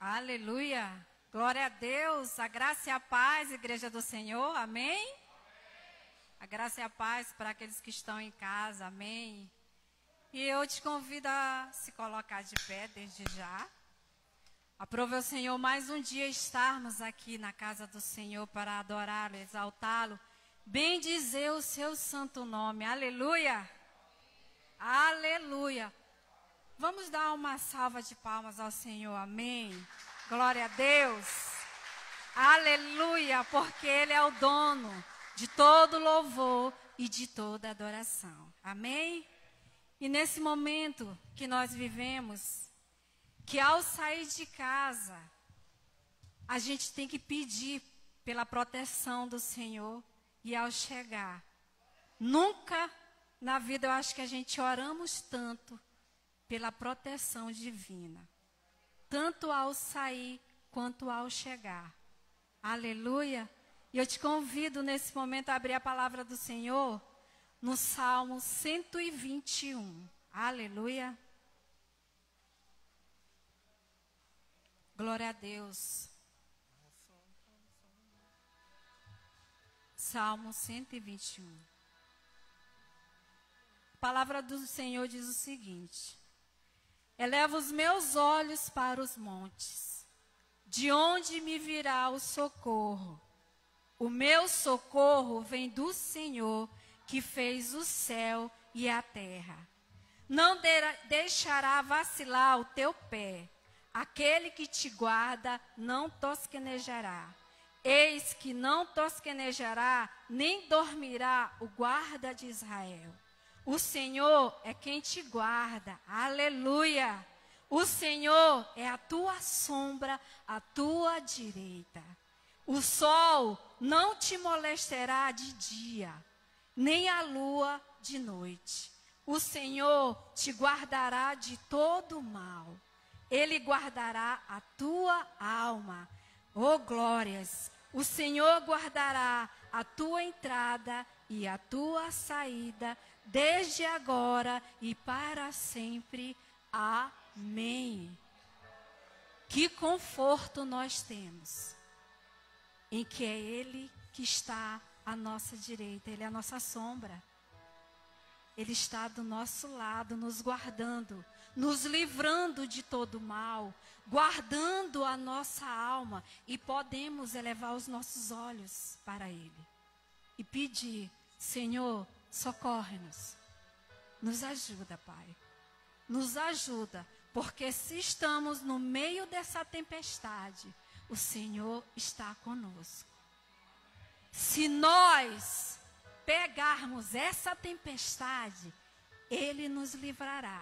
Aleluia. Glória a Deus. A graça e a paz, Igreja do Senhor. Amém? A graça e a paz para aqueles que estão em casa. Amém. E eu te convido a se colocar de pé desde já. Aprove ao Senhor mais um dia estarmos aqui na casa do Senhor para adorá-lo, exaltá-lo, bendizer o seu santo nome. Aleluia. Aleluia. Vamos dar uma salva de palmas ao Senhor. Amém. Glória a Deus. Aleluia, porque Ele é o dono de todo louvor e de toda adoração. Amém? E nesse momento que nós vivemos, que ao sair de casa, a gente tem que pedir pela proteção do Senhor e ao chegar. Nunca na vida eu acho que a gente oramos tanto pela proteção divina. Tanto ao sair quanto ao chegar. Aleluia. E eu te convido nesse momento a abrir a palavra do Senhor no Salmo 121. Aleluia. Glória a Deus. Salmo 121. A palavra do Senhor diz o seguinte: eleva os meus olhos para os montes, de onde me virá o socorro? O meu socorro vem do Senhor, que fez o céu e a terra. Não deixará vacilar o teu pé. Aquele que te guarda não tosquenejará. Eis que não tosquenejará, nem dormirá o guarda de Israel. O Senhor é quem te guarda. Aleluia. O Senhor é a tua sombra, a tua direita. O sol não te molestará de dia, nem a lua de noite. O Senhor te guardará de todo mal. Ele guardará a tua alma. Oh, glórias! O Senhor guardará a tua entrada e a tua saída, desde agora e para sempre. Amém. Que conforto nós temos em que é Ele que está à nossa direita, Ele é a nossa sombra. Ele está do nosso lado, nos guardando, nos livrando de todo mal, guardando a nossa alma, e podemos elevar os nossos olhos para Ele e pedir: Senhor, socorre-nos. Nos ajuda, Pai. Nos ajuda, porque se estamos no meio dessa tempestade, o Senhor está conosco. Se nós pegarmos essa tempestade, Ele nos livrará.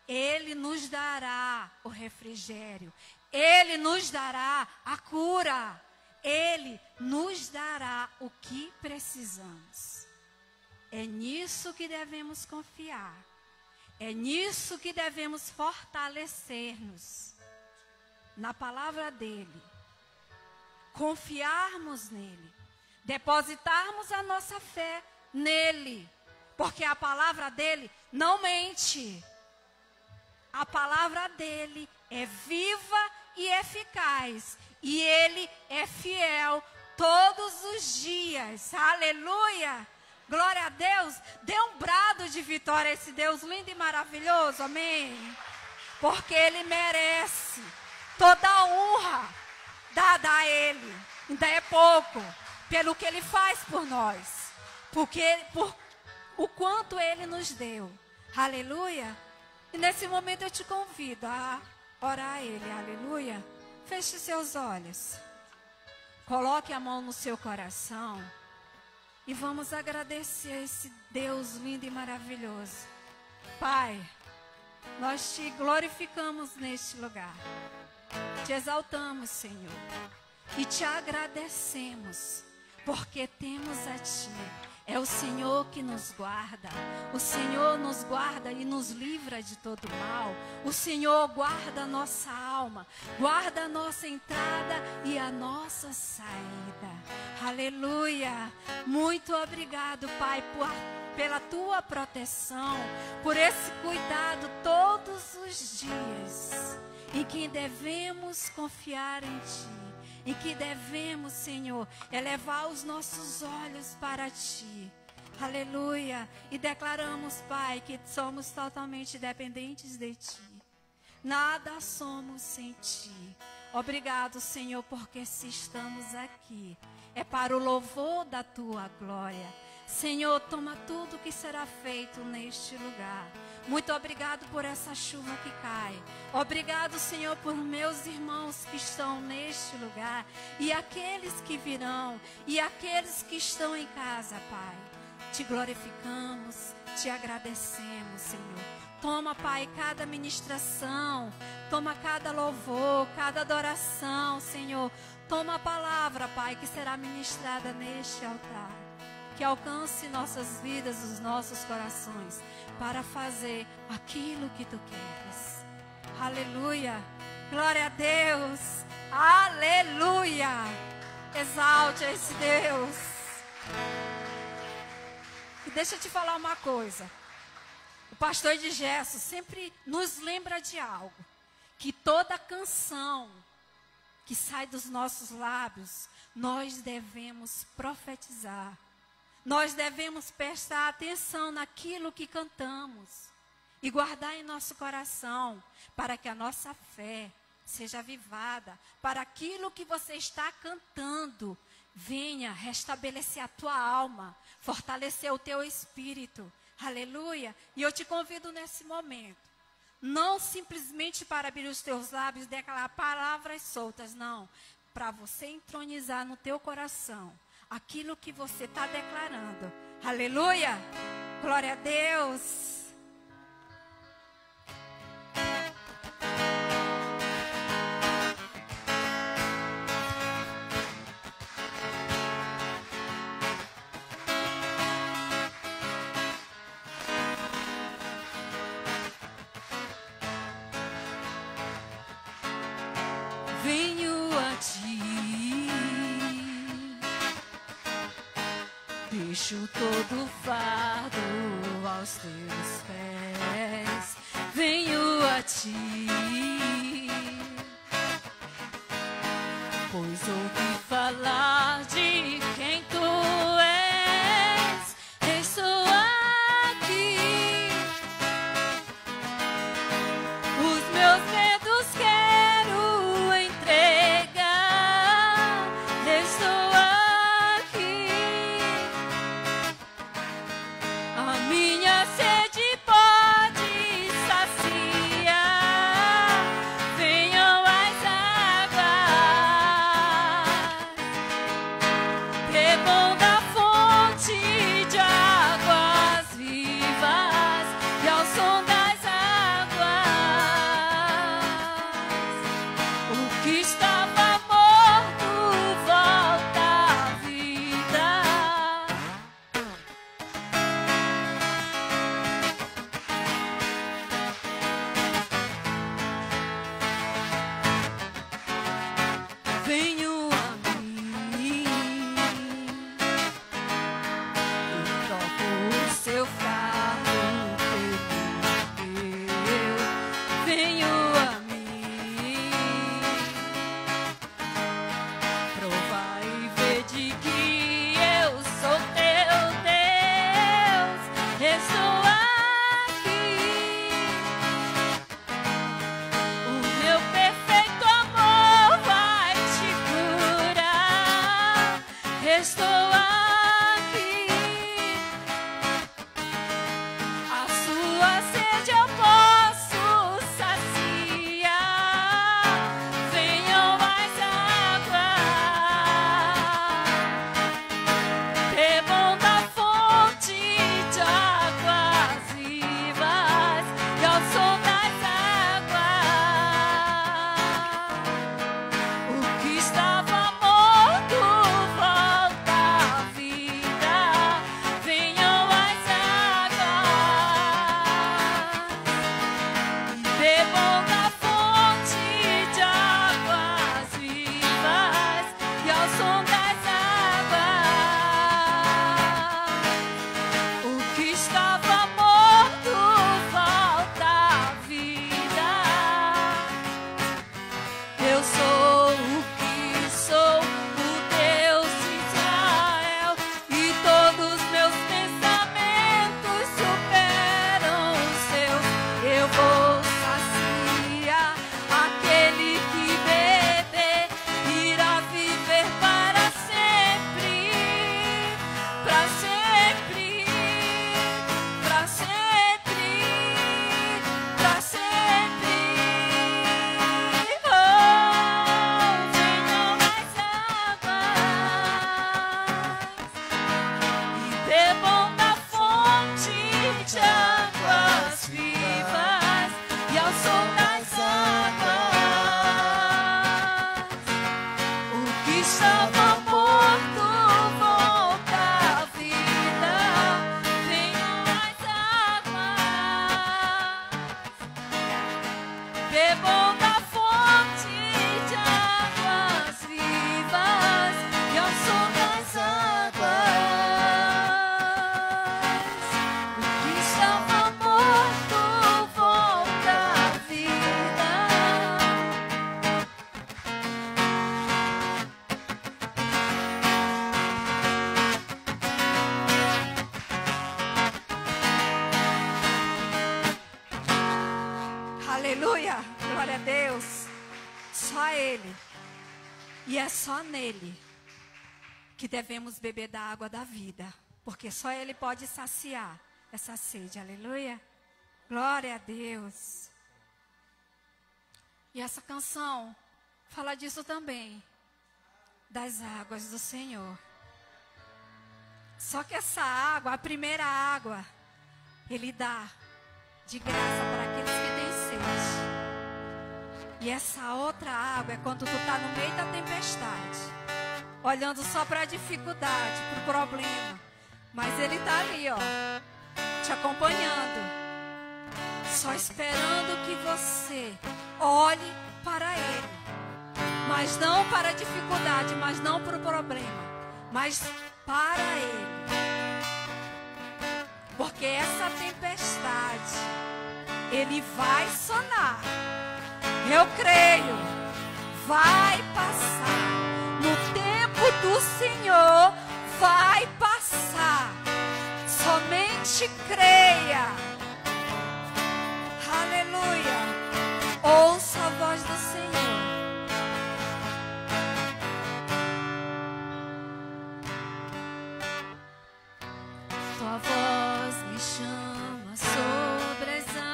Ele nos dará o refrigério. Ele nos dará a cura. Ele nos dará o que precisamos. É nisso que devemos confiar. É nisso que devemos fortalecer-nos. Na palavra dEle. Confiarmos nele. Depositarmos a nossa fé nele. Porque a palavra dEle não mente. A palavra dEle é viva e eficaz. E Ele é fiel todos os dias. Aleluia! Glória a Deus. Dê um brado de vitória a esse Deus lindo e maravilhoso. Amém. Porque Ele merece toda a honra dada a Ele. Ainda é pouco pelo que Ele faz por nós. Por o quanto Ele nos deu. Aleluia. E nesse momento eu te convido a orar a Ele. Aleluia. Feche seus olhos. Coloque a mão no seu coração. E vamos agradecer a esse Deus lindo e maravilhoso. Pai, nós te glorificamos neste lugar. Te exaltamos, Senhor. E te agradecemos, porque temos a Ti. É o Senhor que nos guarda. O Senhor nos guarda e nos livra de todo mal. O Senhor guarda a nossa alma, guarda a nossa entrada e a nossa saída. Aleluia. Muito obrigado, Pai, pela Tua proteção, por esse cuidado todos os dias em que devemos confiar em Ti, em que devemos, Senhor, elevar os nossos olhos para Ti. Aleluia. E declaramos, Pai, que somos totalmente dependentes de Ti. Nada somos sem Ti. Obrigado, Senhor, porque se estamos aqui, é para o louvor da Tua glória. Senhor, toma tudo que será feito neste lugar. Muito obrigado por essa chuva que cai. Obrigado, Senhor, por meus irmãos que estão neste lugar. E aqueles que virão. E aqueles que estão em casa, Pai. Te glorificamos, te agradecemos, Senhor. Toma, Pai, cada ministração. Toma cada louvor, cada adoração, Senhor. Toma a palavra, Pai, que será ministrada neste altar. Que alcance nossas vidas, os nossos corações, para fazer aquilo que Tu queres. Aleluia. Glória a Deus. Aleluia. Exalte esse Deus. E deixa eu te falar uma coisa. O pastor Edgerson sempre nos lembra de algo. Que toda canção que sai dos nossos lábios, nós devemos profetizar. Nós devemos prestar atenção naquilo que cantamos e guardar em nosso coração, para que a nossa fé seja avivada, para aquilo que você está cantando venha restabelecer a tua alma, fortalecer o teu espírito. Aleluia. E eu te convido nesse momento, não simplesmente para abrir os teus lábios e declarar palavras soltas, não, para você entronizar no teu coração aquilo que você está declarando. Aleluia. Glória a Deus. Venho a Ti, deixo todo o fardo aos Teus pés. Venho a Ti, pois ouvi falar de quem Tu és. Estou aqui, os meus medos quero entregar. Estou aqui, a minha sede pode saciar. Venham as águas, bebam da fonte de águas vivas, e ao som das águas, o que estava morto volta à vida. Venho a mim e troco o seu fardo pelo meu. Venho a mim, provar e ver de que eu sou teu Deus. Estou aqui, o meu perfeito amor vai te Bebam da fonte de águas vivas e ao som das águas. O que estava morto volta à vida. Aleluia, glória a Deus. Só Ele. E é só nele que devemos beber da água da vida. Porque só Ele pode saciar essa sede. Aleluia. Glória a Deus. E essa canção fala disso também. Das águas do Senhor. Só que essa água, a primeira água, Ele dá de graça para aqueles que têm sede. E essa outra água é quando tu está no meio da tempestade, olhando só para a dificuldade, para o problema. Mas Ele está ali, ó, te acompanhando, só esperando que você olhe para Ele. Mas não para a dificuldade, mas não para o problema, mas para Ele. Porque essa tempestade, Ele vai sanar. Eu creio, vai passar. No tempo do Senhor, vai passar. Somente creia. Aleluia. Ouça a voz do Senhor. Tua voz me chama sobre as águas.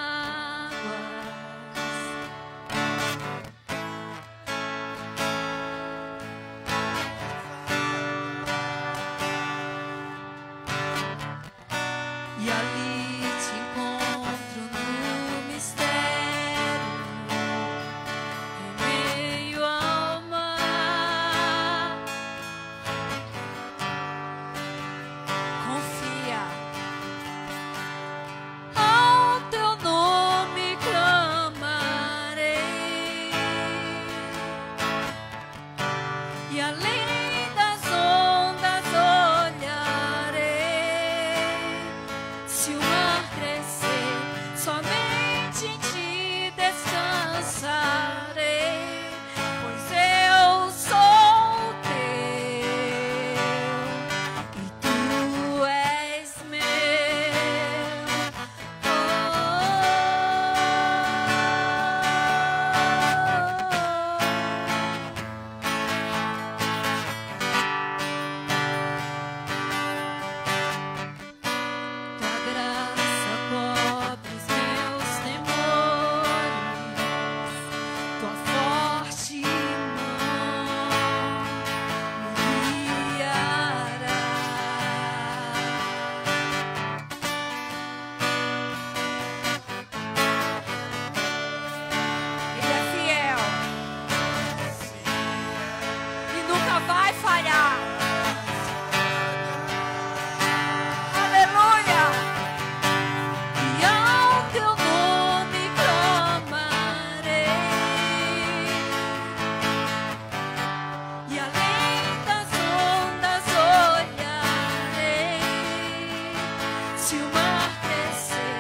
E ali te encontro no mistério, em meio ao mar. Confia, ao teu nome clamarei, e além das ondas olharei. Se o mar crescer, somente em ti descansarei, pois eu sou teu e tu és meu. Tua graça cobre os meus temores, tua forte mão me guiará. Ele é fiel e nunca vai falhar. Aleluia! E ao teu nome clamarei, e além das ondas olharei. Se o mar crescer,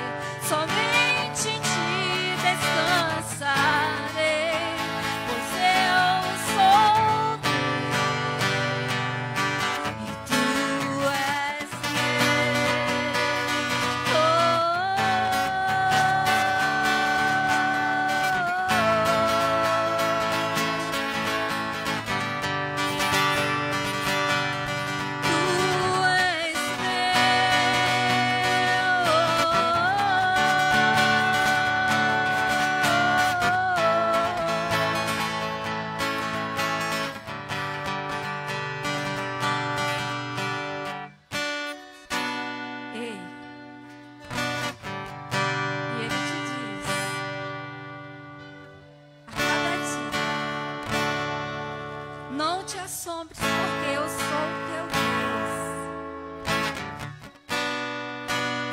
somente em ti descansarei, pois eu sou teu e tu és Ei, e Ele te diz a cada dia: não te assombres, porque eu sou o teu Deus.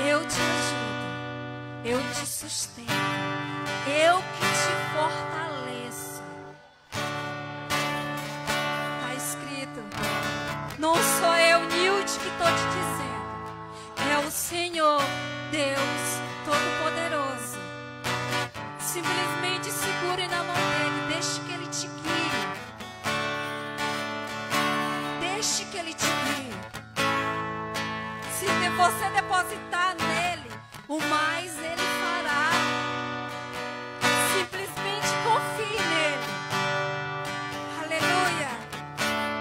Eu te ajudo, eu te sustento, eu que te Simplesmente segure na mão dele. Deixe que ele te guie. Deixe que ele te guie. Se você depositar nele, o mais ele fará. Simplesmente confie nele. Aleluia.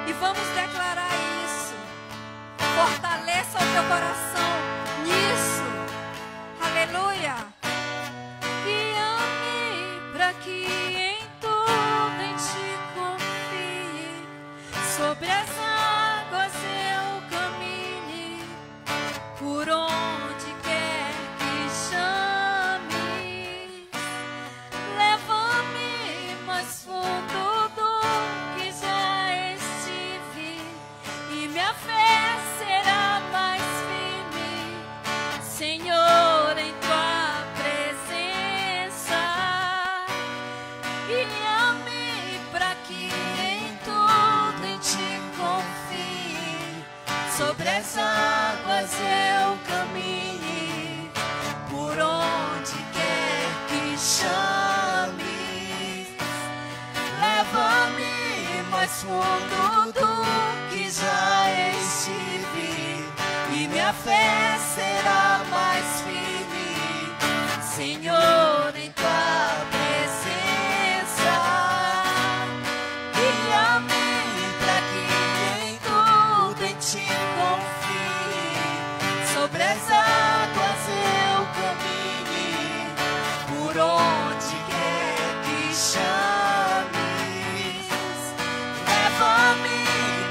E vamos declarar isso. Fortaleça o teu coração nisso. Aleluia. Guia-me para que em tudo em ti confie. Sobre as águas eu caminhe, por onde quer que chame. Leva-me mais fundo do que já estive, e minha fé será mais firme, Senhor, em tua presença. Guia-me para que em tudo em ti confie. Sobre as águas eu caminhe, por onde quer que chame. Leva-me mais fundo do que já estive, e minha fé será mais firme, Senhor, em tua presença. Guia-me para que em tudo em ti confie. Sobre as águas eu caminhe, por onde quer que chames. Leva-me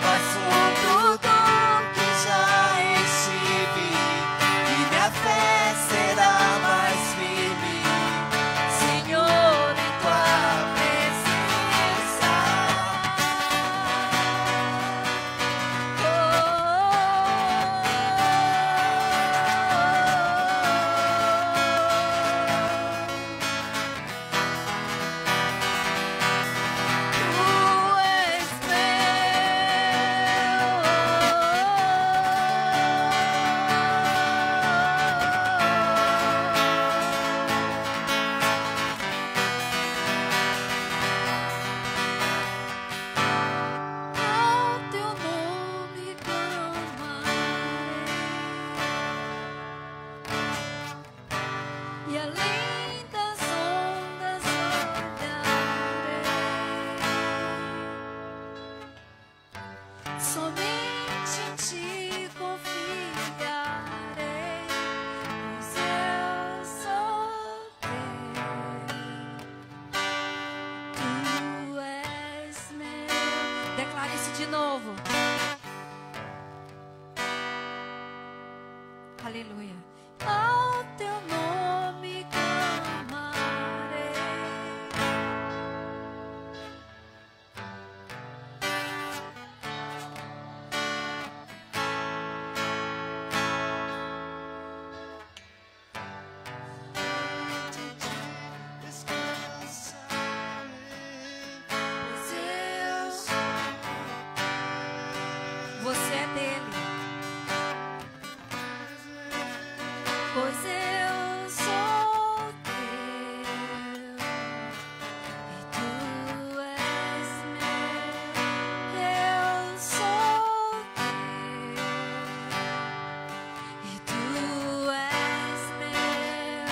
mais fundo do que já estive, e minha fé será mais firme, Senhor, em tua presença. Tu és ao teu nome clamarei, e além das ondas olharei. Somente em ti confiarei, pois eu sou teu. Tu és meu. Declare isso de novo. Aleluia. Ao teu nome clamarei. Pois você é dele. Pois eu sou teu, e tu és meu. Eu sou teu, e tu és meu.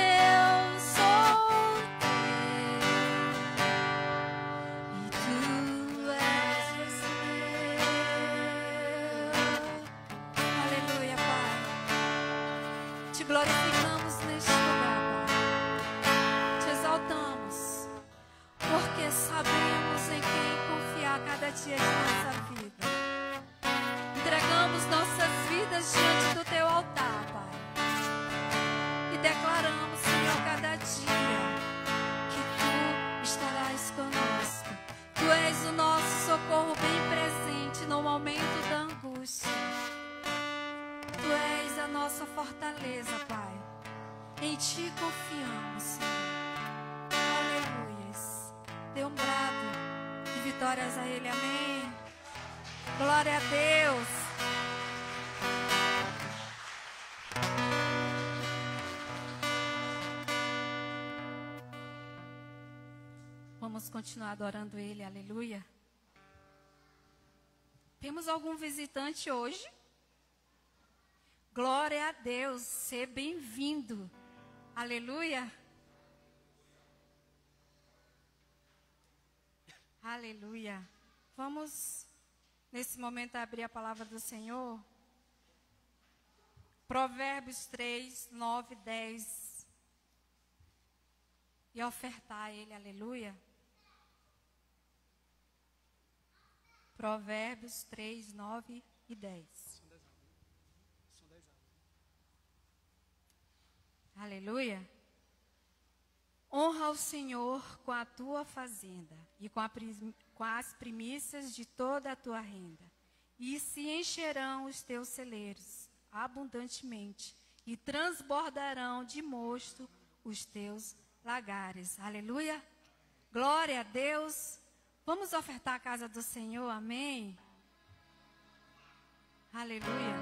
Eu sou teu, e tu és meu. Aleluia, Pai. Te glorificamos neste lugar, Pai. Te exaltamos, porque sabemos em quem confiar cada dia de nossa vida. Entregamos nossas vidas diante do teu altar, Pai. E declaramos, Senhor, cada dia que tu estarás conosco. Tu és o nosso socorro bem presente no momento da angústia. Tu és a nossa fortaleza, Pai. Em ti confiamos, Senhor. Aleluias. Dê um brado de vitórias a Ele. Amém. Glória a Deus. Vamos continuar adorando Ele, aleluia. Temos algum visitante hoje? Glória a Deus, seja bem-vindo, aleluia. Aleluia. Vamos, nesse momento, abrir a palavra do Senhor. Provérbios 3, 9, 10. E ofertar a Ele, aleluia. Provérbios 3, 9 e 10. Aleluia. Honra o Senhor com a tua fazenda e com as primícias de toda a tua renda. E se encherão os teus celeiros abundantemente e transbordarão de mosto os teus lagares. Aleluia. Glória a Deus. Vamos ofertar a casa do Senhor, amém? Aleluia.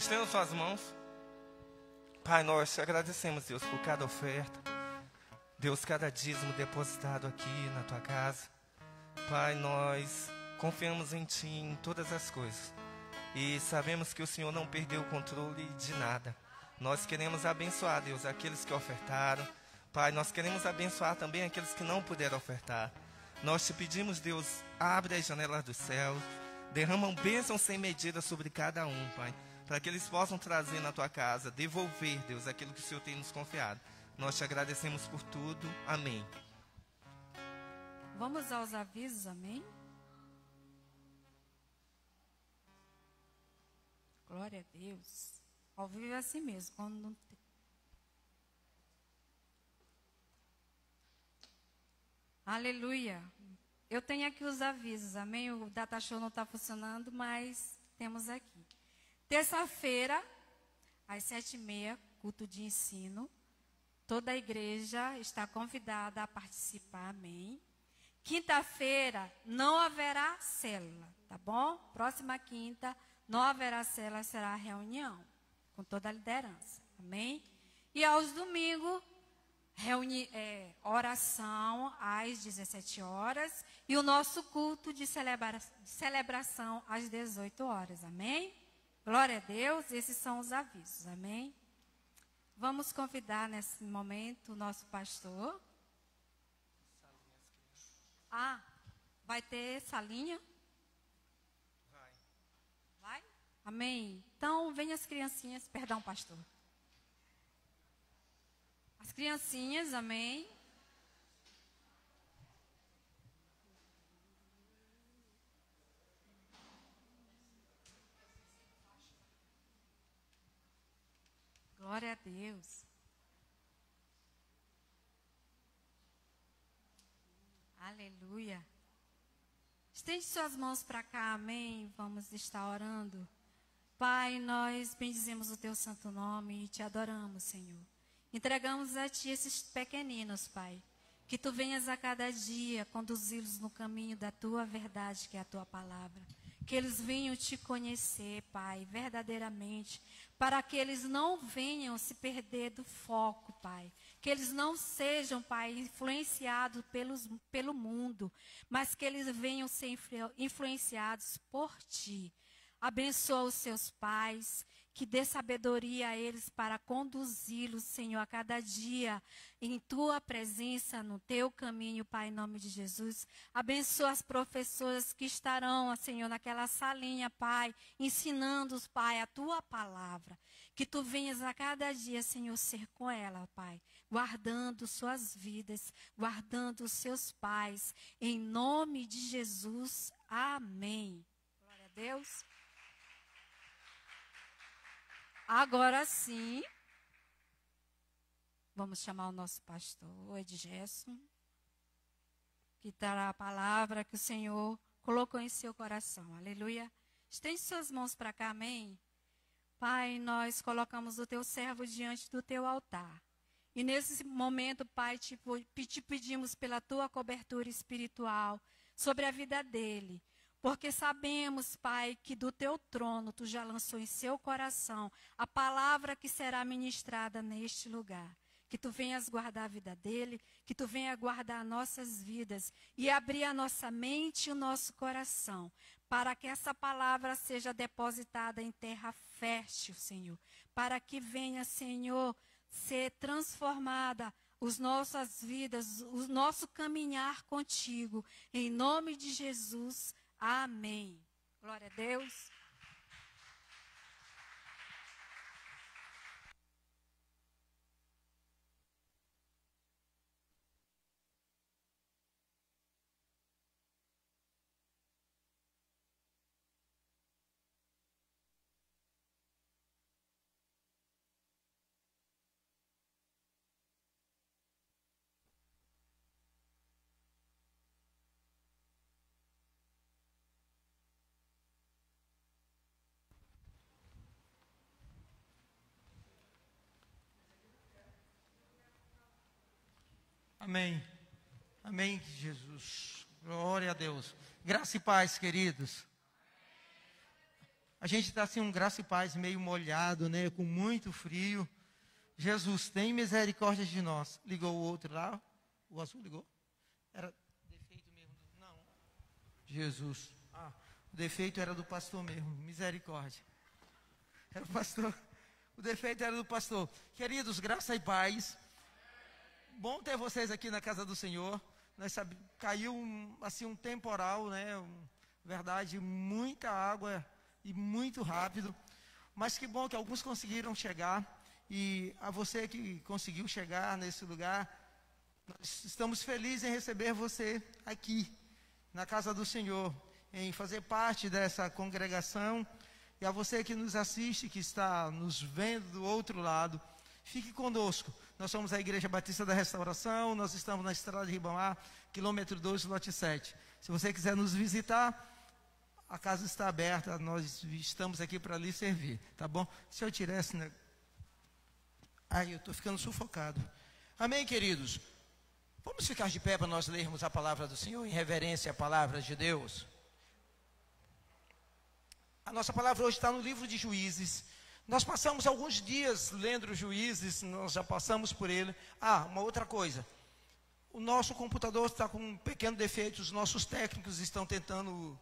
Estenda suas mãos. Pai, nós te agradecemos, Deus, por cada oferta. Deus, cada dízimo depositado aqui na tua casa. Pai, nós confiamos em ti em todas as coisas. E sabemos que o Senhor não perdeu o controle de nada. Nós queremos abençoar, Deus, aqueles que ofertaram. Pai, nós queremos abençoar também aqueles que não puderam ofertar. Nós te pedimos, Deus, abre as janelas do céu. Derrama bênção sem medida sobre cada um, Pai. Para que eles possam trazer na tua casa, devolver, Deus, aquilo que o Senhor tem nos confiado. Nós te agradecemos por tudo. Amém. Vamos aos avisos, amém? Glória a Deus. Ao vivo é assim mesmo, quando não tem. Aleluia. Eu tenho aqui os avisos, amém? O data show não está funcionando, mas temos aqui. Terça-feira, às 7h30, culto de ensino. Toda a igreja está convidada a participar, amém? Quinta-feira, não haverá célula, tá bom? Próxima quinta, não haverá célula, será reunião, com toda a liderança, amém? E aos domingos, oração às 17 horas e o nosso culto de celebração às 18 horas, amém? Glória a Deus, esses são os avisos, amém? Vamos convidar nesse momento o nosso pastor. Vai ter salinha? Vai? Amém? Então, venham as criancinhas, perdão, pastor. As criancinhas, amém? Glória a Deus. Aleluia. Estende suas mãos para cá, amém? Vamos estar orando. Pai, nós bendizemos o teu santo nome e te adoramos, Senhor. Entregamos a ti esses pequeninos, Pai. Que tu venhas a cada dia conduzi-los no caminho da tua verdade, que é a tua palavra. Que eles venham te conhecer, Pai, verdadeiramente, para que eles não venham se perder do foco, Pai. Que eles não sejam, Pai, influenciados pelo mundo, mas que eles venham ser influenciados por Ti. Abençoa os seus pais, que dê sabedoria a eles para conduzi-los, Senhor, a cada dia em Tua presença, no Teu caminho, Pai, em nome de Jesus. Abençoa as professoras que estarão, Senhor, naquela salinha, Pai, ensinando-os, Pai, a Tua palavra. Que Tu venhas a cada dia, Senhor, ser com ela, Pai, guardando suas vidas, guardando os seus pais, em nome de Jesus. Amém. Glória a Deus. Agora sim, vamos chamar o nosso pastor, Edgerson, que trará a palavra que o Senhor colocou em seu coração. Aleluia. Estende suas mãos para cá, amém? Pai, nós colocamos o teu servo diante do teu altar. E nesse momento, Pai, te pedimos pela tua cobertura espiritual sobre a vida dele. Porque sabemos, Pai, que do teu trono tu já lançou em seu coração a palavra que será ministrada neste lugar. Que tu venhas guardar a vida dele, que tu venha guardar nossas vidas e abrir a nossa mente e o nosso coração, para que essa palavra seja depositada em terra fértil, Senhor. Para que venha, Senhor, ser transformada as nossas vidas, o nosso caminhar contigo. Em nome de Jesus, amém. Glória a Deus. Amém. Amém, Jesus. Glória a Deus. Graça e paz, queridos. A gente está assim, graça e paz meio molhado, né? Com muito frio. Jesus, tem misericórdia de nós. Ligou o outro lá? O azul ligou? Era defeito mesmo? Não. Jesus. O defeito era do pastor mesmo. Misericórdia. Era o pastor. O defeito era do pastor. Queridos, graça e paz. Bom ter vocês aqui na casa do Senhor. Caiu um temporal, né? Verdade, muita água e muito rápido. Mas que bom que alguns conseguiram chegar. E a você que conseguiu chegar nesse lugar, nós estamos felizes em receber você aqui na casa do Senhor, em fazer parte dessa congregação. E a você que nos assiste, que está nos vendo do outro lado, fique conosco. Nós somos a Igreja Batista da Restauração, nós estamos na Estrada de Ribamar, quilômetro 2, lote 7. Se você quiser nos visitar, a casa está aberta, nós estamos aqui para lhe servir, tá bom? Se eu tirasse, né? Ai, eu estou ficando sufocado. Amém, queridos? Vamos ficar de pé para nós lermos a palavra do Senhor, em reverência à palavra de Deus. A nossa palavra hoje está no livro de Juízes. Nós passamos alguns dias lendo Juízes, nós já passamos por ele. Uma outra coisa. O nosso computador está com um pequeno defeito, os nossos técnicos estão tentando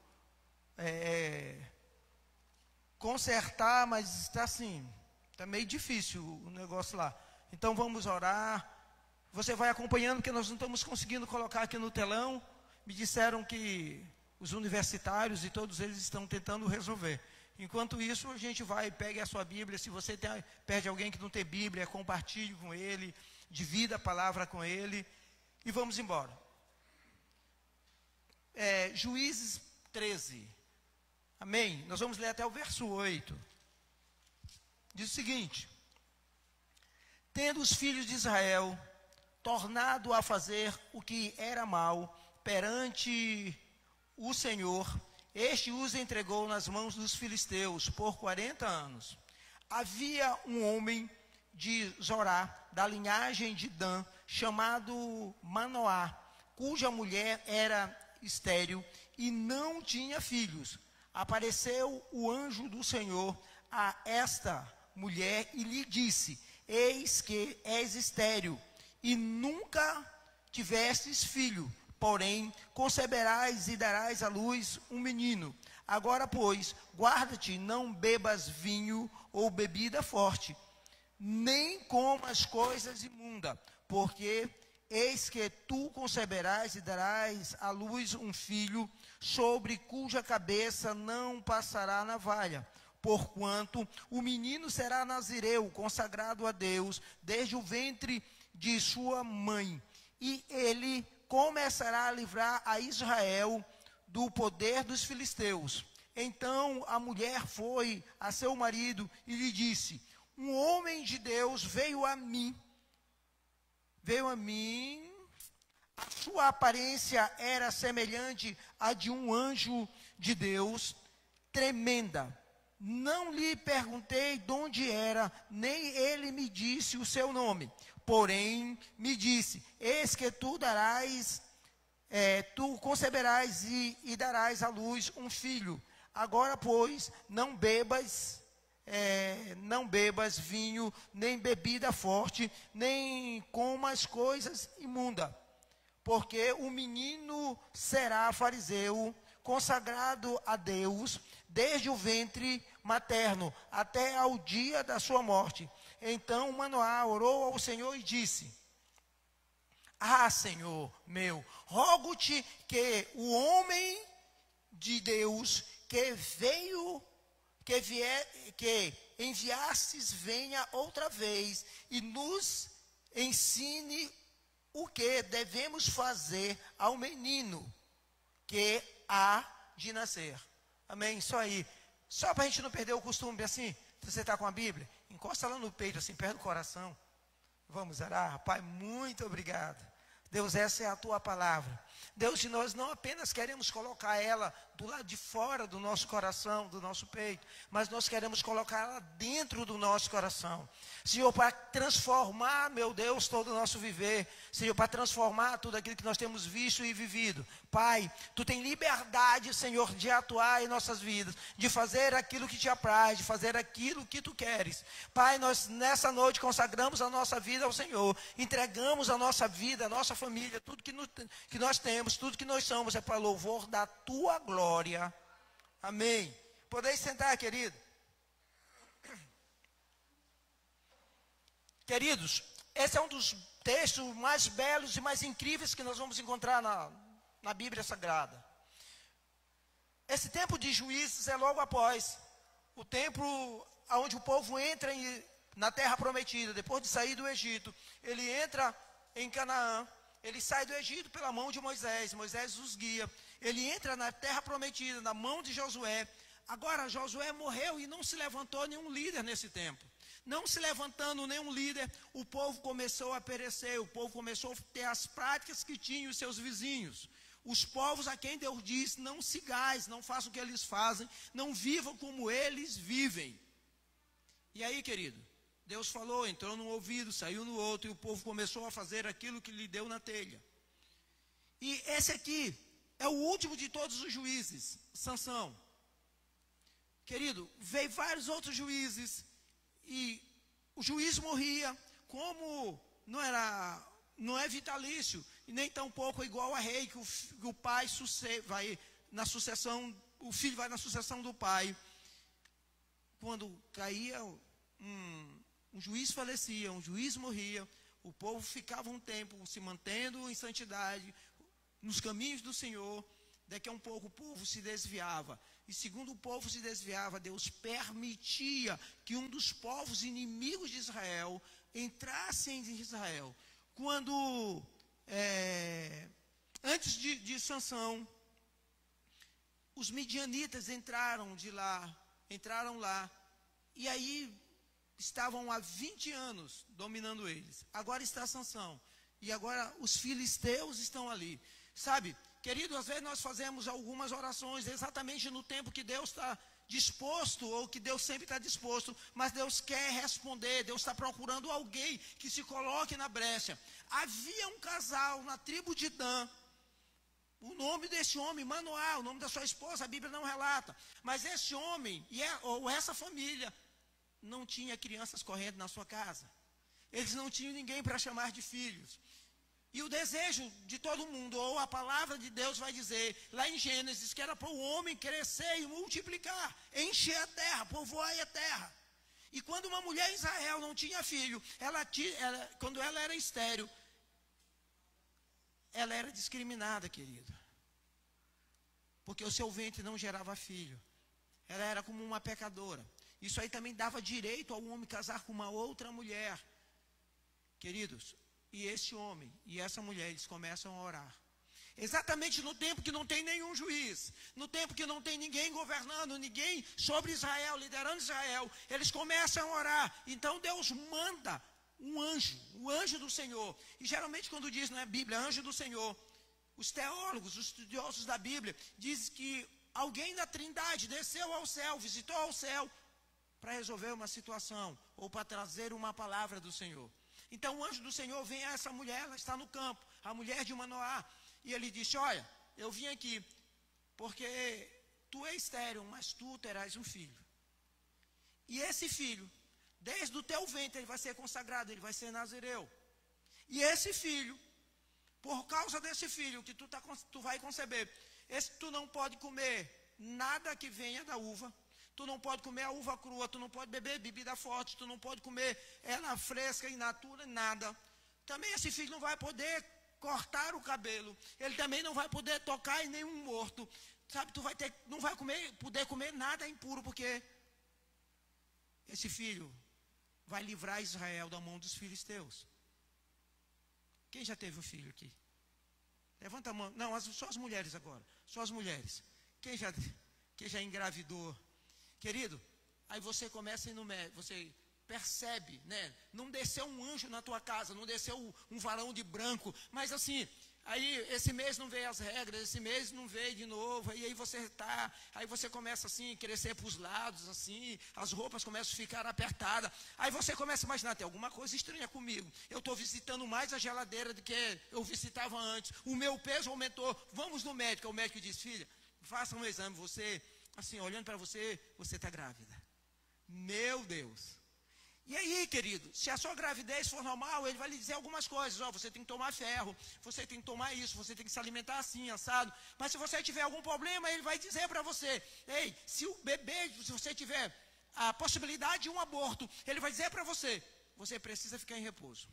consertar, mas está assim, está meio difícil o negócio lá. Então vamos orar. Você vai acompanhando, porque nós não estamos conseguindo colocar aqui no telão. Me disseram que os universitários e todos eles estão tentando resolver. Enquanto isso, a gente vai, pegue a sua Bíblia. Se você perde alguém que não tem Bíblia, compartilhe com ele, divida a palavra com ele e vamos embora. Juízes 13. Amém? Nós vamos ler até o verso 8. Diz o seguinte: tendo os filhos de Israel tornado a fazer o que era mal perante o Senhor, este os entregou nas mãos dos filisteus por 40 anos. Havia um homem de Zorá, da linhagem de Dan, chamado Manoá, cuja mulher era estéril e não tinha filhos. Apareceu o anjo do Senhor a esta mulher e lhe disse: eis que és estéril e nunca tivestes filho, porém conceberás e darás à luz um menino. Agora, pois, guarda-te, não bebas vinho ou bebida forte, nem comas coisas imundas, porque eis que tu conceberás e darás à luz um filho, sobre cuja cabeça não passará navalha. Porquanto o menino será nazireu, consagrado a Deus, desde o ventre de sua mãe, e ele começará a livrar a Israel do poder dos filisteus. Então a mulher foi a seu marido e lhe disse: um homem de Deus veio a mim, a sua aparência era semelhante à de um anjo de Deus. tremenda. Não lhe perguntei de onde era, nem ele me disse o seu nome. Porém, me disse, eis que tu conceberás e darás à luz um filho. Agora, pois, não bebas vinho, nem bebida forte, nem comas coisas imundas. Porque o menino será fariseu, consagrado a Deus, desde o ventre materno, até ao dia da sua morte. Então Manoá orou ao Senhor e disse, Senhor meu, rogo-te que o homem de Deus que enviastes venha outra vez e nos ensine o que devemos fazer ao menino que há de nascer. Amém? Só aí. Só para a gente não perder o costume, assim, se você está com a Bíblia, encosta lá no peito, assim, perto do coração. Vamos orar. Pai, muito obrigado. Deus, essa é a tua palavra. Deus, nós não apenas queremos colocar ela do lado de fora do nosso coração, do nosso peito, mas nós queremos colocar ela dentro do nosso coração. Senhor, para transformar, meu Deus, todo o nosso viver. Senhor, para transformar tudo aquilo que nós temos visto e vivido. Pai, tu tem liberdade, Senhor, de atuar em nossas vidas, de fazer aquilo que te apraz, de fazer aquilo que tu queres. Pai, nós nessa noite consagramos a nossa vida ao Senhor, entregamos a nossa vida, a nossa família, tudo que nós temos, tudo que nós somos, é para louvor da tua glória. Amém. Podeis sentar, querido. Queridos, esse é um dos textos mais belos e mais incríveis que nós vamos encontrar na Bíblia Sagrada. Esse tempo de Juízes é logo após o tempo onde o povo entra na terra prometida, depois de sair do Egito. Ele entra em Canaã, ele sai do Egito pela mão de Moisés, Moisés os guia. Ele entra na terra prometida, na mão de Josué. Agora, Josué morreu e não se levantou nenhum líder nesse tempo. Não se levantando nenhum líder, o povo começou a perecer, o povo começou a ter as práticas que tinham os seus vizinhos. Os povos a quem Deus diz, não sigais, não façam o que eles fazem, não vivam como eles vivem. E aí, querido, Deus falou, entrou num ouvido, saiu no outro, e o povo começou a fazer aquilo que lhe deu na telha. E esse aqui é o último de todos os juízes, Sansão. Querido, veio vários outros juízes, e o juiz morria, como não é vitalício, e nem tampouco igual a rei, que o pai vai na sucessão, o filho vai na sucessão do pai. Quando caía um juiz falecia, um juiz morria, o povo ficava um tempo se mantendo em santidade, nos caminhos do Senhor. Daqui a um pouco o povo se desviava. E segundo o povo se desviava, Deus permitia que um dos povos inimigos de Israel entrasse em Israel. Quando, antes de Sansão, os midianitas entraram lá, e aí estavam há 20 anos dominando eles. Agora está Sansão, e agora os filisteus estão ali. Sabe, querido, às vezes nós fazemos algumas orações exatamente no tempo que Deus está disposto, ou que Deus sempre está disposto, mas Deus quer responder, Deus está procurando alguém que se coloque na brecha. Havia um casal na tribo de Dan, o nome desse homem, Manoá, o nome da sua esposa, a Bíblia não relata, mas esse homem, ou essa família, não tinha crianças correndo na sua casa, eles não tinham ninguém para chamar de filhos. E o desejo de todo mundo, ou a palavra de Deus vai dizer, lá em Gênesis, que era para o homem crescer e multiplicar, encher a terra, povoar a terra. E quando uma mulher em Israel não tinha filho, quando ela era estéril, ela era discriminada, querido. Porque o seu ventre não gerava filho. Ela era como uma pecadora. Isso aí também dava direito ao homem casar com uma outra mulher. Queridos, e esse homem e essa mulher, eles começam a orar. Exatamente no tempo que não tem nenhum juiz, no tempo que não tem ninguém governando, ninguém sobre Israel, liderando Israel, eles começam a orar. Então Deus manda um anjo, o anjo do Senhor. E geralmente quando diz na Bíblia, anjo do Senhor, os teólogos, os estudiosos da Bíblia, dizem que alguém da Trindade desceu ao céu, visitou ao céu, para resolver uma situação, ou para trazer uma palavra do Senhor. Então o anjo do Senhor vem a essa mulher, ela está no campo, a mulher de Manoá, e ele disse, olha, eu vim aqui, porque tu és estéril, mas tu terás um filho. E esse filho, desde o teu ventre, ele vai ser consagrado, ele vai ser nazireu. E esse filho, por causa desse filho que tu vai conceber, tu não pode comer nada que venha da uva, tu não pode comer a uva crua, tu não pode beber bebida forte, tu não pode comer ela fresca, in natura, nada. Também esse filho não vai poder cortar o cabelo, ele também não vai poder tocar em nenhum morto, sabe, não vai poder comer nada impuro, porque esse filho vai livrar Israel da mão dos filisteus. Quem já teve um filho aqui? Levanta a mão. Não, só as mulheres agora. Só as mulheres. Quem já engravidou? Querido, aí você começa a ir no médico, você percebe, né? Não desceu um anjo na tua casa, não desceu um varão de branco, mas assim, aí esse mês não veio as regras, esse mês não veio de novo, aí aí você começa assim, crescer para os lados, assim, as roupas começam a ficar apertadas, aí você começa a imaginar, tem alguma coisa estranha comigo, eu estou visitando mais a geladeira do que eu visitava antes, o meu peso aumentou, vamos no médico, o médico diz, filha, faça um exame, você, assim, olhando para você, você está grávida. Meu Deus. E aí, querido, se a sua gravidez for normal, ele vai lhe dizer algumas coisas. Você tem que tomar ferro, você tem que tomar isso, você tem que se alimentar assim, assado. Mas se você tiver algum problema, ele vai dizer para você, ei, se você tiver a possibilidade de um aborto, ele vai dizer para você, você precisa ficar em repouso.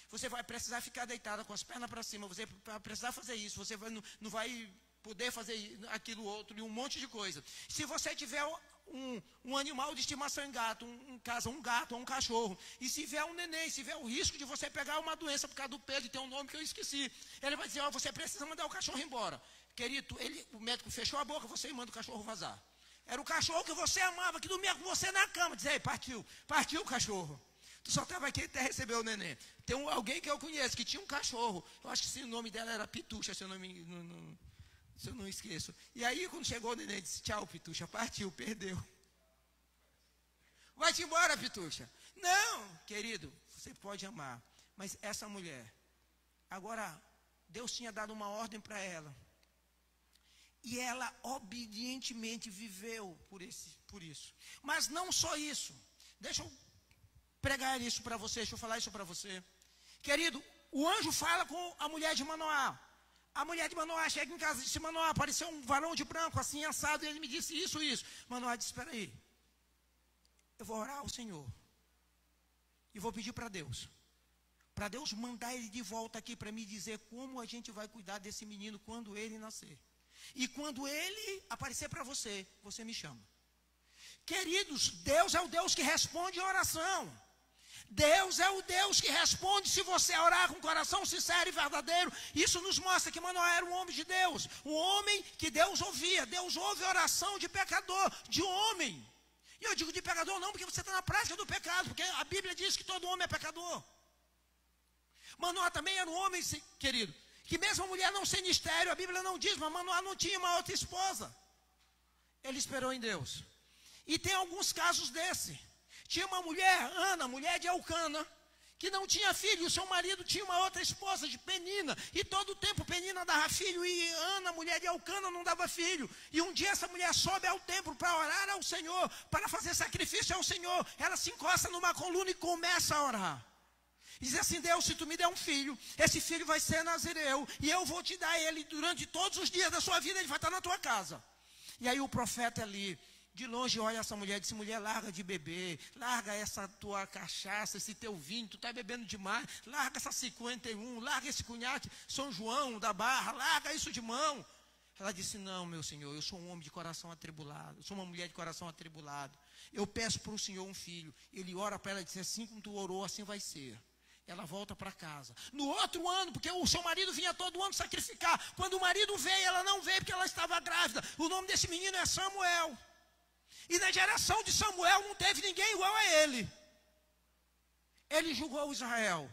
Você vai precisar ficar deitada com as pernas para cima, você vai precisar fazer isso, você não vai poder fazer aquilo outro e um monte de coisa. Se você tiver um animal de estimação em casa, um gato ou um cachorro, e se tiver um neném, se tiver o risco de você pegar uma doença por causa do pelo, tem um nome que eu esqueci, ele vai dizer, você precisa mandar o cachorro embora. Querido, o médico fechou a boca, você manda o cachorro vazar. Era o cachorro que você amava, que dormia com você na cama, dizer, partiu o cachorro. Tu só estava aqui até receber o neném. Tem alguém que eu conheço, que tinha um cachorro, eu acho que o nome dela era Pitucha, se eu não esqueço. E aí, quando chegou o neném, disse, tchau, Pitucha, partiu, perdeu. Vai-te embora, Pitucha. Não, querido, você pode amar. Mas essa mulher, agora, Deus tinha dado uma ordem para ela. E ela obedientemente viveu por isso. Mas não só isso. Deixa eu pregar isso para você, deixa eu falar isso para você. Querido, o anjo fala com a mulher de Manoá. A mulher de Manoá chega em casa e disse, Manoá, apareceu um varão de branco, assim, assado, e ele me disse isso. Manoá disse, espera aí, eu vou orar ao Senhor, e vou pedir para Deus mandar ele de volta aqui, para me dizer como a gente vai cuidar desse menino quando ele nascer. E quando ele aparecer para você, você me chama. Queridos, Deus é o Deus que responde a oração. Deus é o Deus que responde se você orar com coração sincero e verdadeiro. Isso nos mostra que Manoá era um homem de Deus, um homem que Deus ouvia. Deus ouve a oração de pecador, de homem. E eu digo de pecador não, porque você está na prática do pecado, porque a Bíblia diz que todo homem é pecador. Manoá também era um homem, querido, que mesmo a mulher não sendo estéril, a Bíblia não diz, mas Manoá não tinha uma outra esposa. Ele esperou em Deus. E tem alguns casos desse. Tinha uma mulher, Ana, mulher de Elcana, que não tinha filho, e o seu marido tinha uma outra esposa de Penina, e todo o tempo Penina dava filho, e Ana, mulher de Elcana, não dava filho. E um dia essa mulher sobe ao templo para orar ao Senhor, para fazer sacrifício ao Senhor. Ela se encosta numa coluna e começa a orar. E diz assim, Deus, se tu me der um filho, esse filho vai ser nazireu, e eu vou te dar ele durante todos os dias da sua vida, ele vai estar na tua casa. E aí o profeta ali, de longe olha essa mulher e diz, mulher, larga de beber, larga essa tua cachaça, esse teu vinho, tu está bebendo demais, larga essa 51, larga esse cunhaque São João da Barra, larga isso de mão. Ela disse, não, meu Senhor, eu sou um homem de coração atribulado, eu sou uma mulher de coração atribulado, eu peço para o Senhor um filho. Ele ora para ela e diz, assim como tu orou, assim vai ser. Ela volta para casa. No outro ano, porque o seu marido vinha todo ano sacrificar, quando o marido veio, ela não veio porque ela estava grávida. O nome desse menino é Samuel. E na geração de Samuel não teve ninguém igual a ele. Ele julgou Israel.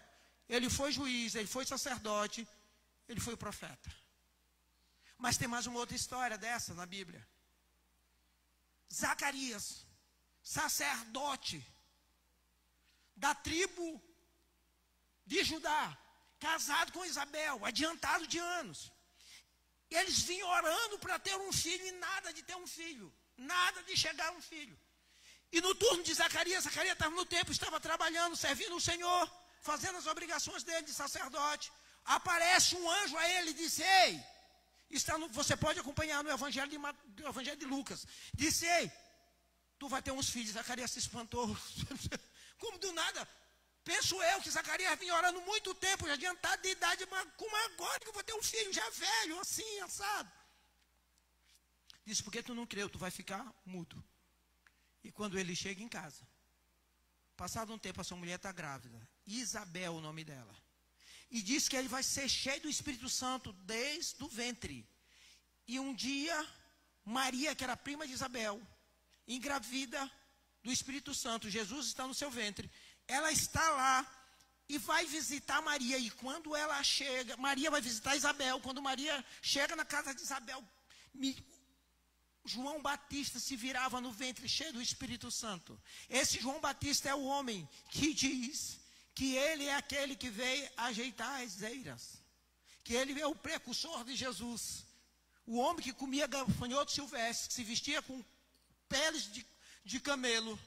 Ele foi juiz, ele foi sacerdote, ele foi profeta. Mas tem mais uma outra história dessa na Bíblia. Zacarias, sacerdote da tribo de Judá, casado com Isabel, adiantado de anos. Eles vinham orando para ter um filho e nada de ter um filho, nada de chegar a um filho. E no turno de Zacarias, Zacarias estava no templo, estava trabalhando, servindo o Senhor, fazendo as obrigações dele de sacerdote. Aparece um anjo a ele e disse: ei, você pode acompanhar no Evangelho de Lucas. Disse: ei, tu vai ter uns filhos. Zacarias se espantou. Como do nada? Penso eu que Zacarias vinha orando muito tempo, já adiantado de idade, mas como agora que eu vou ter um filho já velho, assim, assado? Disse: porque tu não creu, tu vai ficar mudo. E quando ele chega em casa, passado um tempo, a sua mulher está grávida, Isabel, o nome dela, e diz que ele vai ser cheio do Espírito Santo desde o ventre. E um dia, Maria, que era prima de Isabel, engravida do Espírito Santo, Jesus está no seu ventre, ela está lá e vai visitar Maria. E quando ela chega, Maria vai visitar Isabel. Quando Maria chega na casa de Isabel, João Batista se virava no ventre cheio do Espírito Santo. Esse João Batista é o homem que diz que ele é aquele que veio ajeitar as eiras, que ele é o precursor de Jesus, o homem que comia gafanhoto silvestre, que se vestia com peles de camelo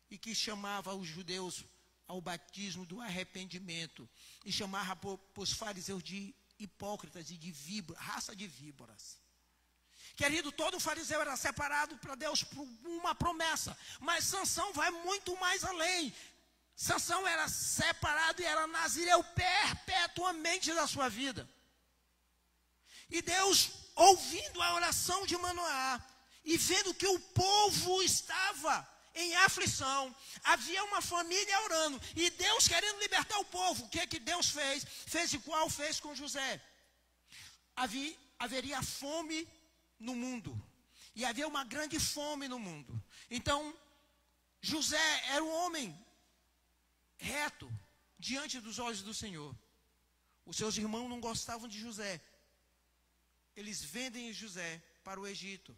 e que chamava os judeus ao batismo do arrependimento e chamava os fariseus de hipócritas e de raça de víboras. Querido, todo fariseu era separado para Deus por uma promessa, mas Sansão vai muito mais além. Sansão era separado e era nazireu perpetuamente da sua vida. E Deus, ouvindo a oração de Manoá e vendo que o povo estava em aflição, havia uma família orando e Deus querendo libertar o povo. O que é que Deus fez? Fez igual fez com José. Haveria fome no mundo, e havia uma grande fome no mundo. Então José era um homem reto diante dos olhos do Senhor. Os seus irmãos não gostavam de José. Eles vendem José para o Egito,